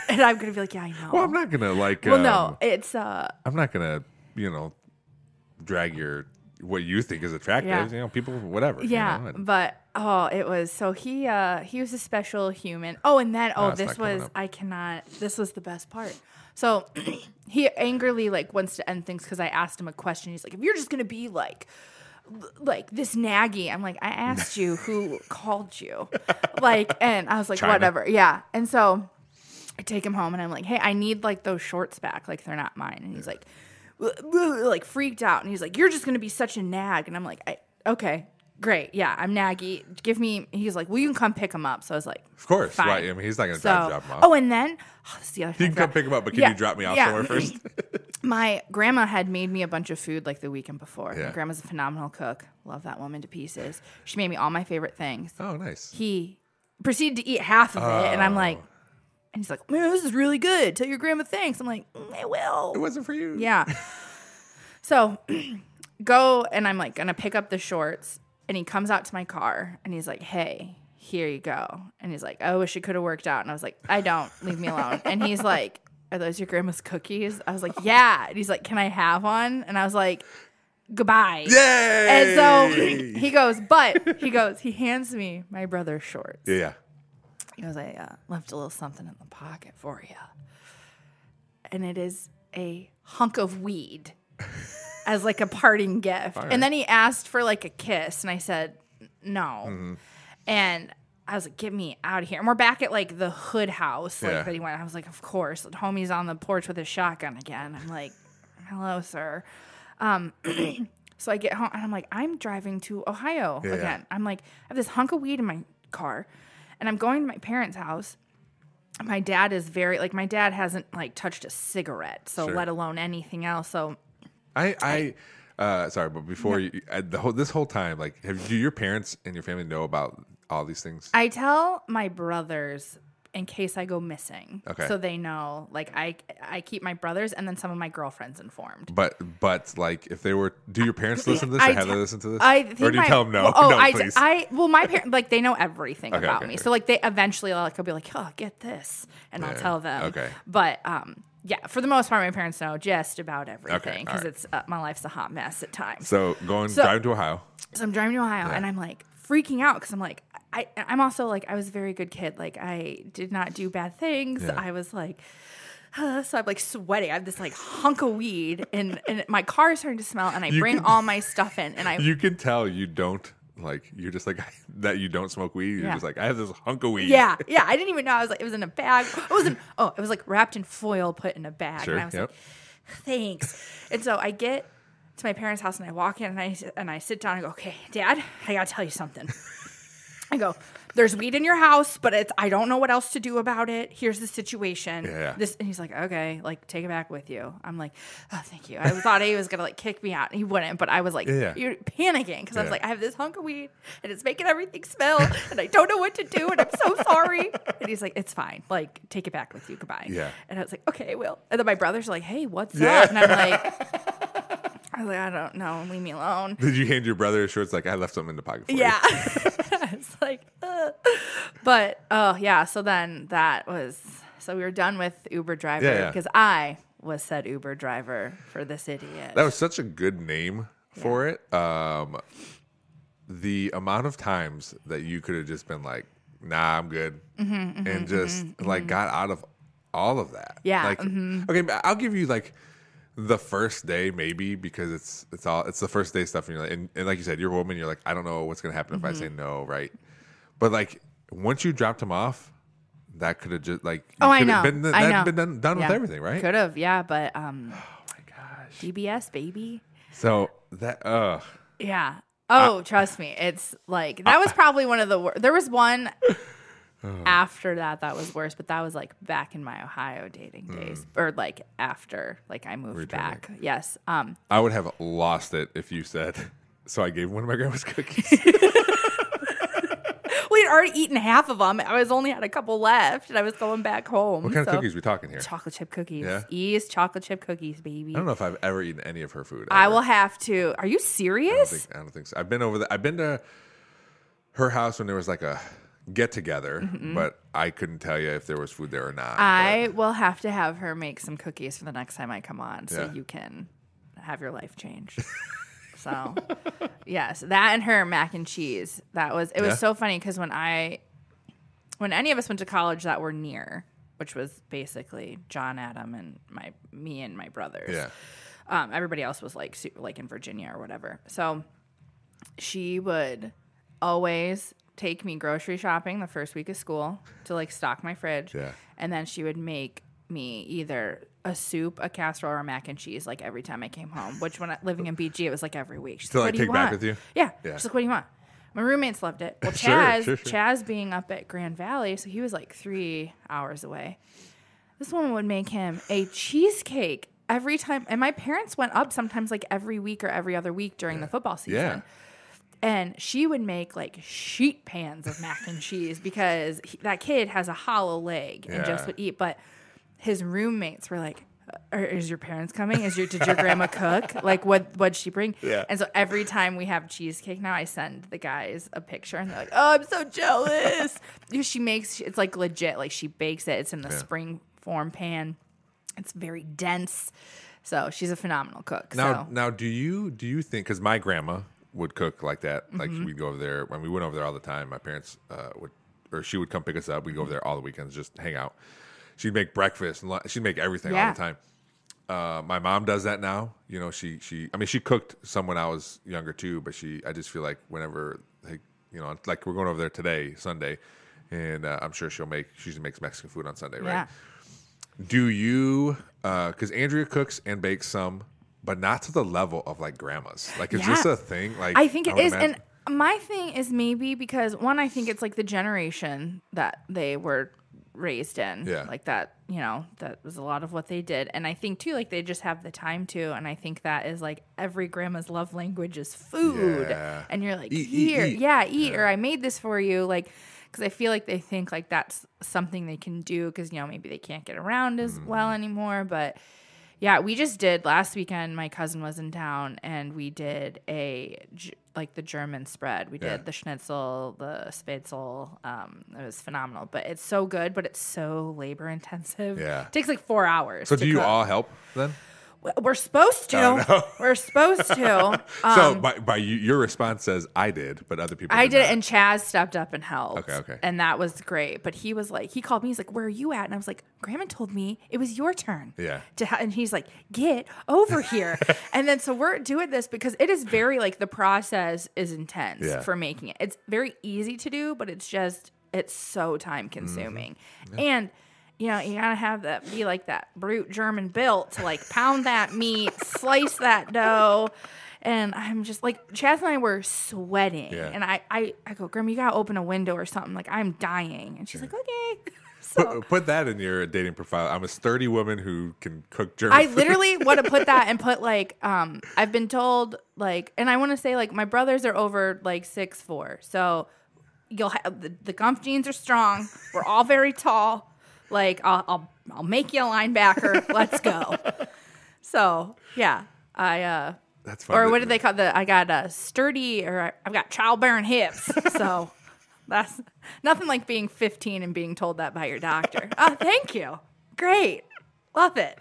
Speaker 2: And I'm gonna be like, "Yeah, I know."
Speaker 4: Well, I'm not gonna
Speaker 2: well, no, it's.
Speaker 4: I'm not gonna, drag what you think is attractive.
Speaker 2: Yeah.
Speaker 4: People, whatever.
Speaker 2: Yeah, but it was so he was a special human. Oh, and then this was This was the best part. So he angrily wants to end things because I asked him a question. He's like, if you're just gonna be like this naggy. I'm like, I asked you who called you. Like, and I was like,
Speaker 4: China.
Speaker 2: whatever. Yeah. And so I take him home and I'm like, hey, I need like those shorts back. Like they're not mine. And he's like freaked out. And he's like, you're just going to be such a nag. And I'm like, okay, great. Yeah, I'm naggy. He's like, well, you can come pick him up. So I was like,
Speaker 4: Of course.
Speaker 2: fine.
Speaker 4: Right. I mean, he's not going to drop him off.
Speaker 2: Oh, and then, this is the other thing.
Speaker 4: You can come pick him up, but can you drop me off somewhere first?
Speaker 2: My grandma had made me a bunch of food like the weekend before.
Speaker 4: Yeah.
Speaker 2: My grandma's a phenomenal cook. Love that woman to pieces. She made me all my favorite things.
Speaker 4: Oh, nice.
Speaker 2: He proceeded to eat half of it, and I'm like, and he's like, man, this is really good. Tell your grandma thanks. I'm like, I will.
Speaker 4: It wasn't for you.
Speaker 2: Yeah. So go, and I'm like, gonna pick up the shorts, and he comes out to my car, and he's like, hey, here you go. And he's like, I wish it could have worked out. And I was like, I don't. Leave me alone. And he's like, are those your grandma's cookies? I was like, yeah. And he's like, can I have one? And I was like, goodbye.
Speaker 4: Yay!
Speaker 2: And so he hands me my brother's shorts.
Speaker 4: Yeah.
Speaker 2: He goes, I left a little something in the pocket for you. And it is a hunk of weed as like a parting gift.
Speaker 4: Right.
Speaker 2: And then he asked for like a kiss. And I said, no. Mm-hmm. And I was like, get me out of here. And we're back at like the hood house. Like that he went. I was like, of course. Homie's on the porch with his shotgun again. I'm like, hello, sir. So I get home and I'm like, I'm driving to Ohio again. I'm like, I have this hunk of weed in my car and I'm going to my parents' house. My dad is my dad hasn't like touched a cigarette, so let alone anything else. So
Speaker 4: sorry, but before this whole time, like, do your parents and your family know about all these things?
Speaker 2: I tell my brothers in case I go missing.
Speaker 4: Okay.
Speaker 2: So they know, like, I keep my brothers and then some of my girlfriends informed.
Speaker 4: But like, if they were, do your parents listen to this or have they listened to this? Or do you tell them no? Please.
Speaker 2: My parents, like, they know everything about me. So, like, they eventually, like, I'll be like, oh, get this. And I'll tell them.
Speaker 4: Okay.
Speaker 2: But, yeah, for the most part, my parents know just about everything because
Speaker 4: right.
Speaker 2: it's my life's a hot mess at times.
Speaker 4: So driving to Ohio.
Speaker 2: So I'm driving to Ohio and I'm like freaking out because I'm like, I'm also like, I was a very good kid. Like I did not do bad things. Yeah. I was like, so I'm like sweating. I have this like hunk of weed and my car is starting to smell and I bring all my stuff in and you
Speaker 4: can tell you don't. Like, you're just like, that you don't smoke weed. You're just like, I have this hunk of weed.
Speaker 2: Yeah. Yeah. I didn't even know. I was like, it was in a bag. It was like wrapped in foil, put in a bag.
Speaker 4: Sure,
Speaker 2: and I was like, thanks. And so I get to my parents' house and I walk in and I sit down and I go, okay, Dad, I got to tell you something. I go, there's weed in your house, but I don't know what else to do about it. Here's the situation.
Speaker 4: Yeah.
Speaker 2: And he's like, okay, like take it back with you. I'm like, oh, thank you. I thought he was going to like kick me out and he wouldn't, but I was like, you're panicking because I was like, I have this hunk of weed and it's making everything smell and I don't know what to do and I'm so sorry. And he's like, it's fine. Like, take it back with you. Goodbye. Yeah. And I was like, okay, I will. And then my brothers are like, hey, what's up? And I'm like, I don't know. Leave me alone.
Speaker 4: Did you hand your brother his shorts? Like, I left something in the pocket for you.
Speaker 2: Yeah. It's like, But, so then so we were done with Uber driver because I was said Uber driver for this idiot.
Speaker 4: That was such a good name for it. The amount of times that you could have just been like, nah, I'm good. And just got out of all of that.
Speaker 2: Yeah.
Speaker 4: Like, okay, I'll give you like the first day maybe because it's the first day stuff and you're like, and like you said, you're a woman, you're like, I don't know what's gonna happen if I say no, right? But like once you dropped him off, that could have just like
Speaker 2: I know
Speaker 4: been done with everything, right?
Speaker 2: Could have, yeah, but
Speaker 4: oh my gosh,
Speaker 2: DBS baby.
Speaker 4: So that
Speaker 2: yeah. Trust me, it's like that was probably one of the worst. There was one after that was worse, but that was like back in my Ohio dating days, or like after like I moved back. Yes.
Speaker 4: I would have lost it if you said. So I gave one of my grandma's cookies.
Speaker 2: We had already eaten half of them. I only had a couple left, and I was going back home.
Speaker 4: What kind of cookies are we talking here?
Speaker 2: Chocolate chip cookies.
Speaker 4: Yeah?
Speaker 2: East chocolate chip cookies, baby.
Speaker 4: I don't know if I've ever eaten any of her food.
Speaker 2: I will have to. Are you serious?
Speaker 4: I don't think so. I've been over there. I've been to her house when there was like a get together, but I couldn't tell you if there was food there or not.
Speaker 2: I will have to have her make some cookies for the next time I come on, so you can have your life changed. So, yes, that and her mac and cheese. It was so funny because when any of us went to college that were near, which was basically John, Adam, and me and my brothers.
Speaker 4: Yeah.
Speaker 2: Everybody else was like in Virginia or whatever. So she would always take me grocery shopping the first week of school to like stock my fridge.
Speaker 4: Yeah.
Speaker 2: And then she would make me either a soup, a casserole, or a mac and cheese like every time I came home, which when I living in BG, it was like every week. She's
Speaker 4: To
Speaker 2: like,
Speaker 4: like
Speaker 2: what do you
Speaker 4: take back
Speaker 2: want?
Speaker 4: with you?
Speaker 2: Yeah.
Speaker 4: Yeah.
Speaker 2: She's like, what do you want? My roommates loved it. Well,
Speaker 4: Sure.
Speaker 2: Chaz being up at Grand Valley, so he was like 3 hours away. This woman would make him a cheesecake every time. And my parents went up sometimes like every week or every other week during the football season.
Speaker 4: Yeah.
Speaker 2: And she would make like sheet pans of mac and cheese because that kid has a hollow leg and just would eat. But his roommates were like, is your parents coming? Did your grandma cook? Like, what'd she bring?
Speaker 4: Yeah.
Speaker 2: And so every time we have cheesecake now, I send the guys a picture and they're like, oh, I'm so jealous. She makes, it's like legit. Like she bakes it. It's in the spring form pan. It's very dense. So she's a phenomenal cook.
Speaker 4: Now, do you think, because my grandma would cook like that, like
Speaker 2: Mm-hmm.
Speaker 4: we'd go over there, when we went over there all the time, my parents she would come pick us up. We'd go over there all the weekends, just hang out. She'd make breakfast and she'd make everything all the time. My mom does that now. You know, she cooked some when I was younger too, but I just feel like whenever, like we're going over there today, Sunday, and I'm sure she usually makes Mexican food on Sunday, right?
Speaker 2: Yeah.
Speaker 4: Do you, because Andrea cooks and bakes some, but not to the level of like grandmas. Like, is this a thing? Like,
Speaker 2: I think it
Speaker 4: would
Speaker 2: is.
Speaker 4: imagine-
Speaker 2: And my thing is maybe because one, I think it's like the generation that they were raised in.
Speaker 4: Yeah.
Speaker 2: Like that, that was a lot of what they did. And I think too, like they just have the time to. And I think that is like every grandma's love language is food.
Speaker 4: Yeah.
Speaker 2: And you're like,
Speaker 4: Eat.
Speaker 2: eat. Or I made this for you. Like, because I feel like they think like that's something they can do because, maybe they can't get around as well anymore. But yeah, we just did last weekend. My cousin was in town and we did the German spread. We did the schnitzel, the spätzle. It was phenomenal, but it's so good, but it's so labor intensive.
Speaker 4: Yeah.
Speaker 2: It takes like 4 hours.
Speaker 4: So
Speaker 2: to
Speaker 4: do you
Speaker 2: cook.
Speaker 4: all help then?
Speaker 2: We're supposed to.
Speaker 4: Oh, no.
Speaker 2: We're supposed to.
Speaker 4: So by your response says I did, but other people
Speaker 2: I did,
Speaker 4: not.
Speaker 2: and Chaz stepped up and helped.
Speaker 4: Okay.
Speaker 2: And that was great. But he was like, he called me. He's like, "Where are you at?" And I was like, "Grandma told me it was your turn."
Speaker 4: Yeah.
Speaker 2: And he's like, "Get over here." And then so we're doing this because it is very like the process is intense for making it. It's very easy to do, but it's so time consuming, and. You gotta be like that brute German built to like pound that meat, slice that dough. And I'm just like, Chaz and I were sweating.
Speaker 4: Yeah.
Speaker 2: And I go, Grandma, you gotta open a window or something. Like, I'm dying. And she's like, okay. So
Speaker 4: Put that in your dating profile. I'm a sturdy woman who can cook German
Speaker 2: I
Speaker 4: food.
Speaker 2: literally want to put that and put like, I've been told like, and I want to say like my brothers are over like 6'4". So you'll have the Gumpf jeans are strong. We're all very tall. Like, I'll make you a linebacker. Let's go. So, yeah.
Speaker 4: That's fun.
Speaker 2: Or what did they call I got a sturdy, or I've got childbearing hips. So, that's nothing like being 15 and being told that by your doctor. Oh, thank you. Great. Love it.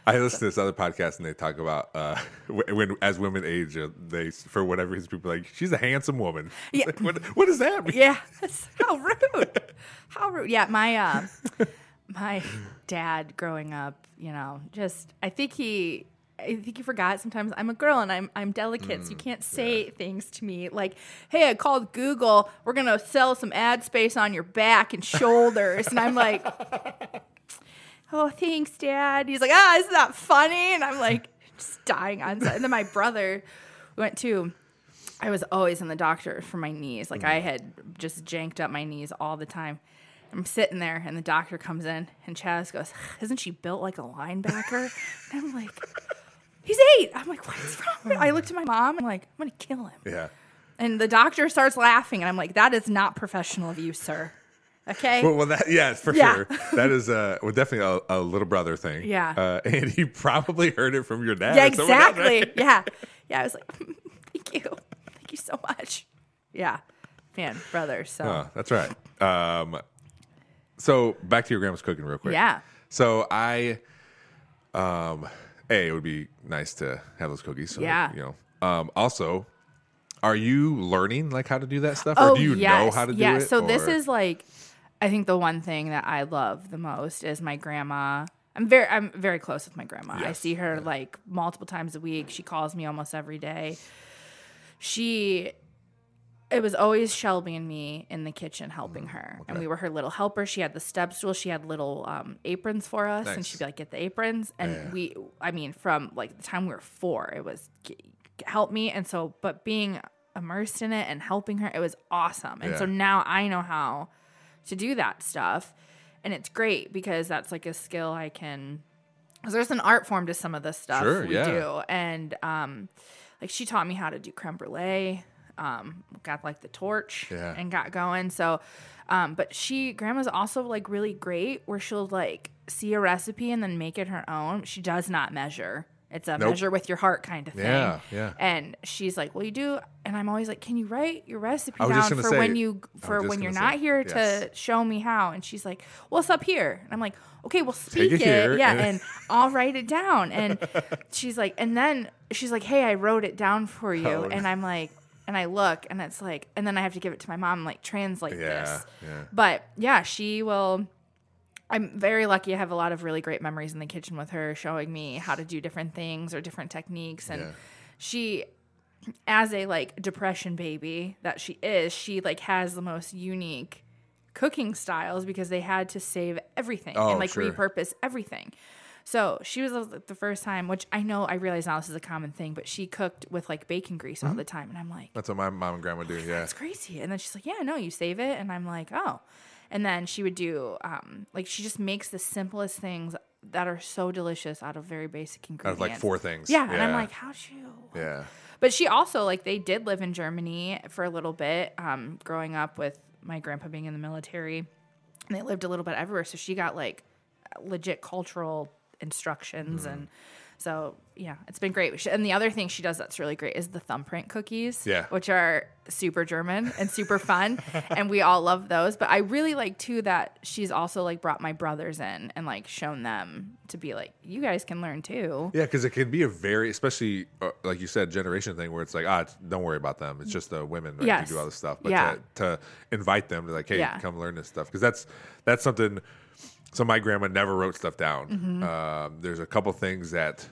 Speaker 4: I listen to this other podcast and they talk about when as women age, they for whatever reason people are like, she's a handsome woman.
Speaker 2: Yeah.
Speaker 4: Like, what does that mean?
Speaker 2: Yeah. How rude. How rude. Yeah. My dad growing up, I think he forgot sometimes I'm a girl and I'm delicate, so you can't say things to me like, hey, I called Google. We're going to sell some ad space on your back and shoulders. And I'm like, oh, thanks, Dad. He's like, isn't that funny? And I'm like, just dying on set. And then my brother I was always in the doctor for my knees. Like, I had just janked up my knees all the time. I'm sitting there, and the doctor comes in, and Chaz goes, isn't she built like a linebacker? And I'm like, he's 8. I'm like, what is wrong with him? I looked at my mom. I'm like, I'm going to kill him.
Speaker 4: Yeah.
Speaker 2: And the doctor starts laughing, and I'm like, that is not professional of you, sir. Okay?
Speaker 4: Well, for sure. That is definitely a little brother thing.
Speaker 2: Yeah.
Speaker 4: And he probably heard it from your dad.
Speaker 2: Yeah,
Speaker 4: or someone else,
Speaker 2: exactly.
Speaker 4: right?
Speaker 2: Yeah. Yeah, I was like, thank you. Thank you so much. Yeah. Man, brother. So.
Speaker 4: Oh, that's right. So back to your grandma's cooking real quick.
Speaker 2: Yeah.
Speaker 4: So it would be nice to have those cookies. So
Speaker 2: Yeah.
Speaker 4: Also, are you learning like how to do that stuff, or do you know how to do it?
Speaker 2: So this
Speaker 4: or-
Speaker 2: is like, I think the one thing that I love the most is my grandma. I'm very close with my grandma. I
Speaker 4: Yes.
Speaker 2: see her like multiple times a week. She calls me almost every day. it was always Shelby and me in the kitchen helping her. And we were her little helpers. She had the step stool. She had little aprons for us. And she'd be like, get the aprons. And from like the time we were 4, it was help me. And so, but being immersed in it and helping her, it was awesome. And so now I know how to do that stuff. And it's great because that's like a skill I can, because there's an art form to some of the stuff we do. And like she taught me how to do creme brulee. Got like the torch and got going. So, but grandma's also like really great where she'll like see a recipe and then make it her own. She does not measure. It's a measure with your heart kind of thing. Yeah. And she's like, well, you do. And I'm always like, can you write your recipe down for when you're not here to show me how? And she's like, well, it's up here. And I'm like, okay, well, speak it. And I'll write it down. And she's like, hey, I wrote it down for you. And I'm like, and I look, and it's like, and then I have to give it to my mom, like, translate this. Yeah. But, yeah, she will. I'm very lucky. I have a lot of really great memories in the kitchen with her showing me how to do different things or different techniques. And she, as a, like, depression baby that she is, she, like, has the most unique cooking styles because they had to save everything and, like, repurpose everything. So she was the first time, which I realize now this is a common thing, but she cooked with like bacon grease all the time. And I'm like,
Speaker 4: that's what my mom and grandma do. Yeah.
Speaker 2: That's crazy. And then she's like, yeah, no, you save it. And I'm like, oh. And then she would do, like she just makes the simplest things that are so delicious out of very basic ingredients.
Speaker 4: Out of like 4 things.
Speaker 2: Yeah. And I'm like, how'd you?
Speaker 4: Yeah.
Speaker 2: But she also, like, they did live in Germany for a little bit, growing up with my grandpa being in the military. And they lived a little bit everywhere. So she got like legit cultural instructions and so it's been great. And the other thing she does that's really great is the thumbprint cookies, which are super German and super fun. And we all love those. But I really like too that she's also like brought my brothers in and like shown them to be like, you guys can learn too.
Speaker 4: Yeah, because it can be a very, especially like you said, generation thing where it's like, don't worry about them. It's just the women who do all this stuff. But to invite them to like, hey, come learn this stuff, because that's something. So my grandma never wrote stuff down. There's a couple things that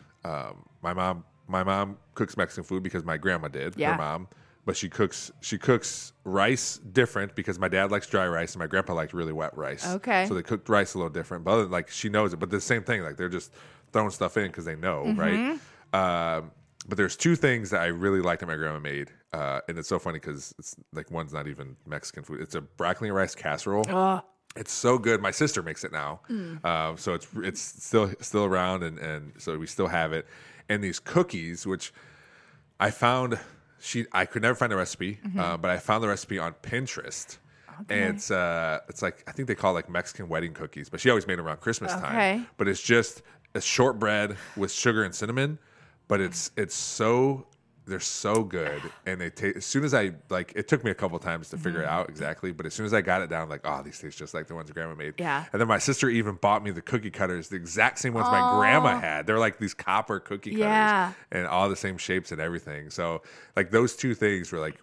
Speaker 4: my mom cooks Mexican food because my grandma did, her mom. But she cooks rice different because my dad likes dry rice and my grandpa likes really wet rice. Okay. So they cooked rice a little different. But like she knows it. But the same thing, like they're just throwing stuff in because they know, right? But there's 2 things that I really liked that my grandma made. And it's so funny because it's like one's not even Mexican food. It's a broccoli and rice casserole. It's so good. My sister makes it now, so it's still around, and so we still have it. And these cookies, which I found, I could never find the recipe, but I found the recipe on Pinterest. Okay. And it's like I think they call it like Mexican wedding cookies, but she always made them around Christmas time. But it's just a shortbread with sugar and cinnamon, but they're so good, and they taste. As soon as I like, it took me a couple times to figure it out exactly, but as soon as I got it down, I'm like, oh, these taste just like the ones Grandma made. Yeah. And then my sister even bought me the cookie cutters, the exact same ones my grandma had. They're like these copper cookie cutters, and all the same shapes and everything. So like those 2 things were like,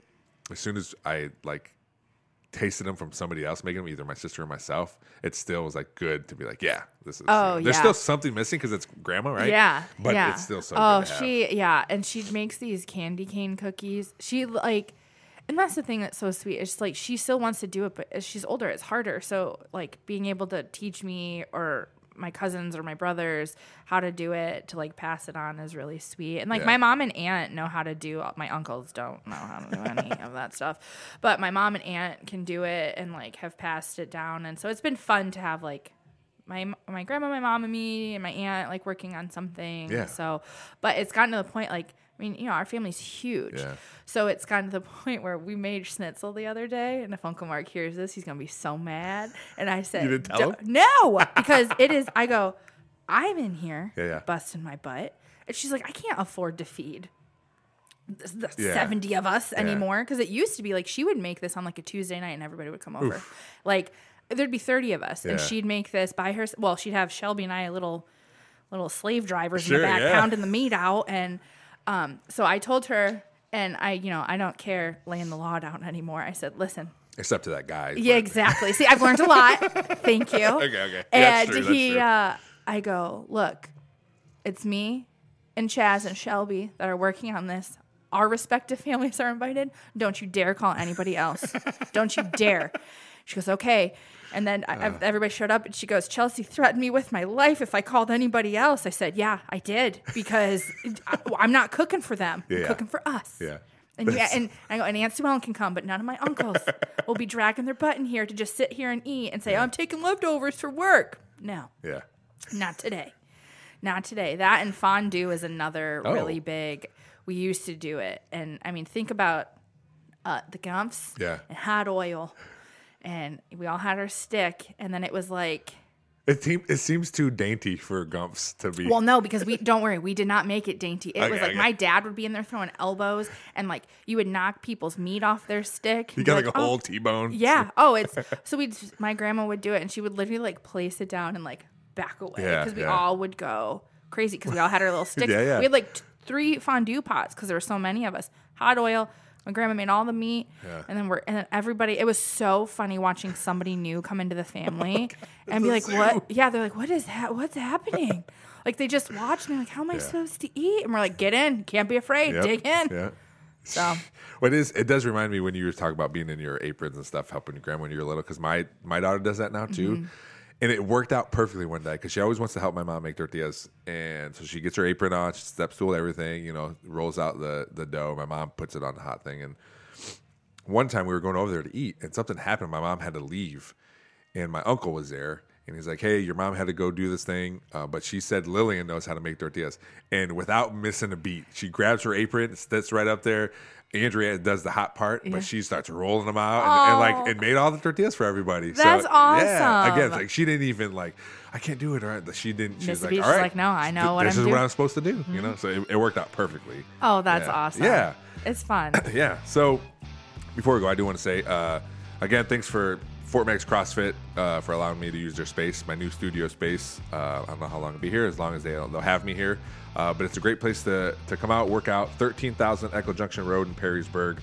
Speaker 4: as soon as I like tasted them from somebody else making them, either my sister or myself, it still was like good to be like, this is. There's still something missing because it's grandma, right? Yeah, but it's still so good to have.
Speaker 2: And she makes these candy cane cookies. She like, and that's the thing that's so sweet. It's like she still wants to do it, but as she's older, it's harder. So like being able to teach me or my cousins or my brothers how to do it, to like pass it on, is really sweet. And like my mom and aunt know how to do, my uncles don't know how to do any of that stuff, but my mom and aunt can do it and like have passed it down. And so it's been fun to have like my grandma, my mom, and me and my aunt like working on something. So, but it's gotten to the point, like, I mean, our family's huge. So it's gotten to the point where we made schnitzel the other day, and if Uncle Mark hears this, he's going to be so mad. And I said,
Speaker 4: you didn't tell him?
Speaker 2: No, because I go, I'm in here busting my butt. And she's like, I can't afford to feed the 70 of us anymore. Because it used to be like she would make this on like a Tuesday night and everybody would come over. Like there'd be 30 of us and she'd make this by her. Well, she'd have Shelby and I, little slave drivers in the back pounding the meat out. And so I told her, and I don't care laying the law down anymore. I said, listen.
Speaker 4: Except to that guy.
Speaker 2: Yeah, exactly. See, I've learned a lot. Thank you.
Speaker 4: Okay.
Speaker 2: And that's true. I go, look, it's me and Chaz and Shelby that are working on this. our respective families are invited. Don't you dare call anybody else. Don't you dare. She goes, okay. And then everybody showed up, and she goes, Chelsea threatened me with my life if I called anybody else. I said, yeah, I did, because I'm not cooking for them. I'm cooking for us.
Speaker 4: Yeah.
Speaker 2: And I go, and Aunt Sue Ellen can come, but none of my uncles will be dragging their butt in here to just sit here and eat and say, I'm taking leftovers for work. No.
Speaker 4: Yeah.
Speaker 2: Not today. Not today. That and fondue is another really big. We used to do it. And, I mean, think about the Gumps and hot oil. And we all had our stick, and then it was like...
Speaker 4: It seems too dainty for Gumps to be...
Speaker 2: Well, no, because don't worry, we did not make it dainty. It was like my dad would be in there throwing elbows, and like you would knock people's meat off their stick.
Speaker 4: You got like a whole T-bone.
Speaker 2: Yeah. So my grandma would do it, and she would literally like place it down and like back away, because we all would go crazy because we all had our little sticks. We had like 3 fondue pots because there were so many of us. Hot oil. My grandma made all the meat, and then everybody. It was so funny watching somebody new come into the family and be like, "What?" Yeah, they're like, "What is that? What's happening?" Like they just watched me, like, "How am I supposed to eat?" And we're like, "Get in, can't be afraid, dig in."
Speaker 4: Yeah.
Speaker 2: So,
Speaker 4: it does remind me when you were talking about being in your aprons and stuff, helping your grandma when you were little, because my daughter does that now too. Mm-hmm. And it worked out perfectly one day because she always wants to help my mom make tortillas. And so she gets her apron on, she steps through everything, rolls out the dough. My mom puts it on the hot thing. And one time we were going over there to eat, and something happened. My mom had to leave, and my uncle was there. And he's like, hey, your mom had to go do this thing, but she said Lillian knows how to make tortillas. And without missing a beat, she grabs her apron, sits right up there. Andrea does the hot part, but she starts rolling them out and made all the tortillas for everybody.
Speaker 2: That's awesome.
Speaker 4: Yeah, again, like she didn't even like, I can't do it. Or she didn't. She was like, all right,
Speaker 2: like, no, I know what I'm doing.
Speaker 4: This is what I'm supposed to do. Mm-hmm. So it worked out perfectly.
Speaker 2: Oh, that's awesome.
Speaker 4: Yeah,
Speaker 2: it's fun.
Speaker 4: Yeah. So before we go, I do want to say again, thanks for Fort Meigs CrossFit for allowing me to use their space, my new studio space. I don't know how long I'll be here, as long as they'll have me here. But it's a great place to come out, work out. 13,000 Echo Junction Road in Perrysburg.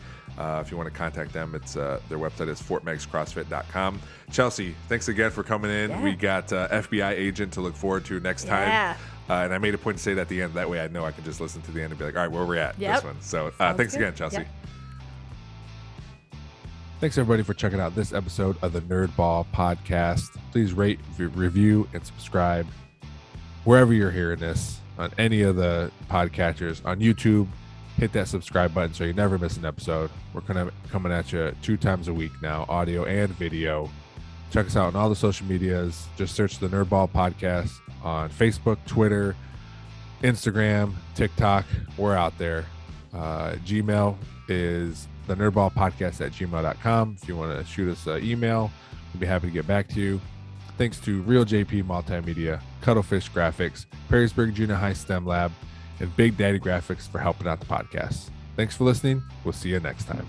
Speaker 4: If you want to contact them, it's their website is fortmeigscrossfit.com. Chelsea, thanks again for coming in. Yeah. We got FBI agent to look forward to next time. And I made a point to say that at the end. That way I know I can just listen to the end and be like, all right, where we're at this one. So thanks again, Chelsea. Yep. Thanks, everybody, for checking out this episode of the Nerdball Podcast. Please rate, review, and subscribe wherever you're hearing this, on any of the podcatchers. On YouTube, hit that subscribe button so you never miss an episode. We're coming at you 2 times a week now, audio and video. Check us out on all the social medias. Just search the Nerdball Podcast on Facebook, Twitter, Instagram, TikTok. We're out there. Gmail is the nerdballpodcast@gmail.com. If you want to shoot us an email, we'd be happy to get back to you. Thanks to Real JP Multimedia, Cuttlefish Graphics, Perrysburg Junior High STEM Lab, and Big Daddy Graphics for helping out the podcast. Thanks for listening. We'll see you next time.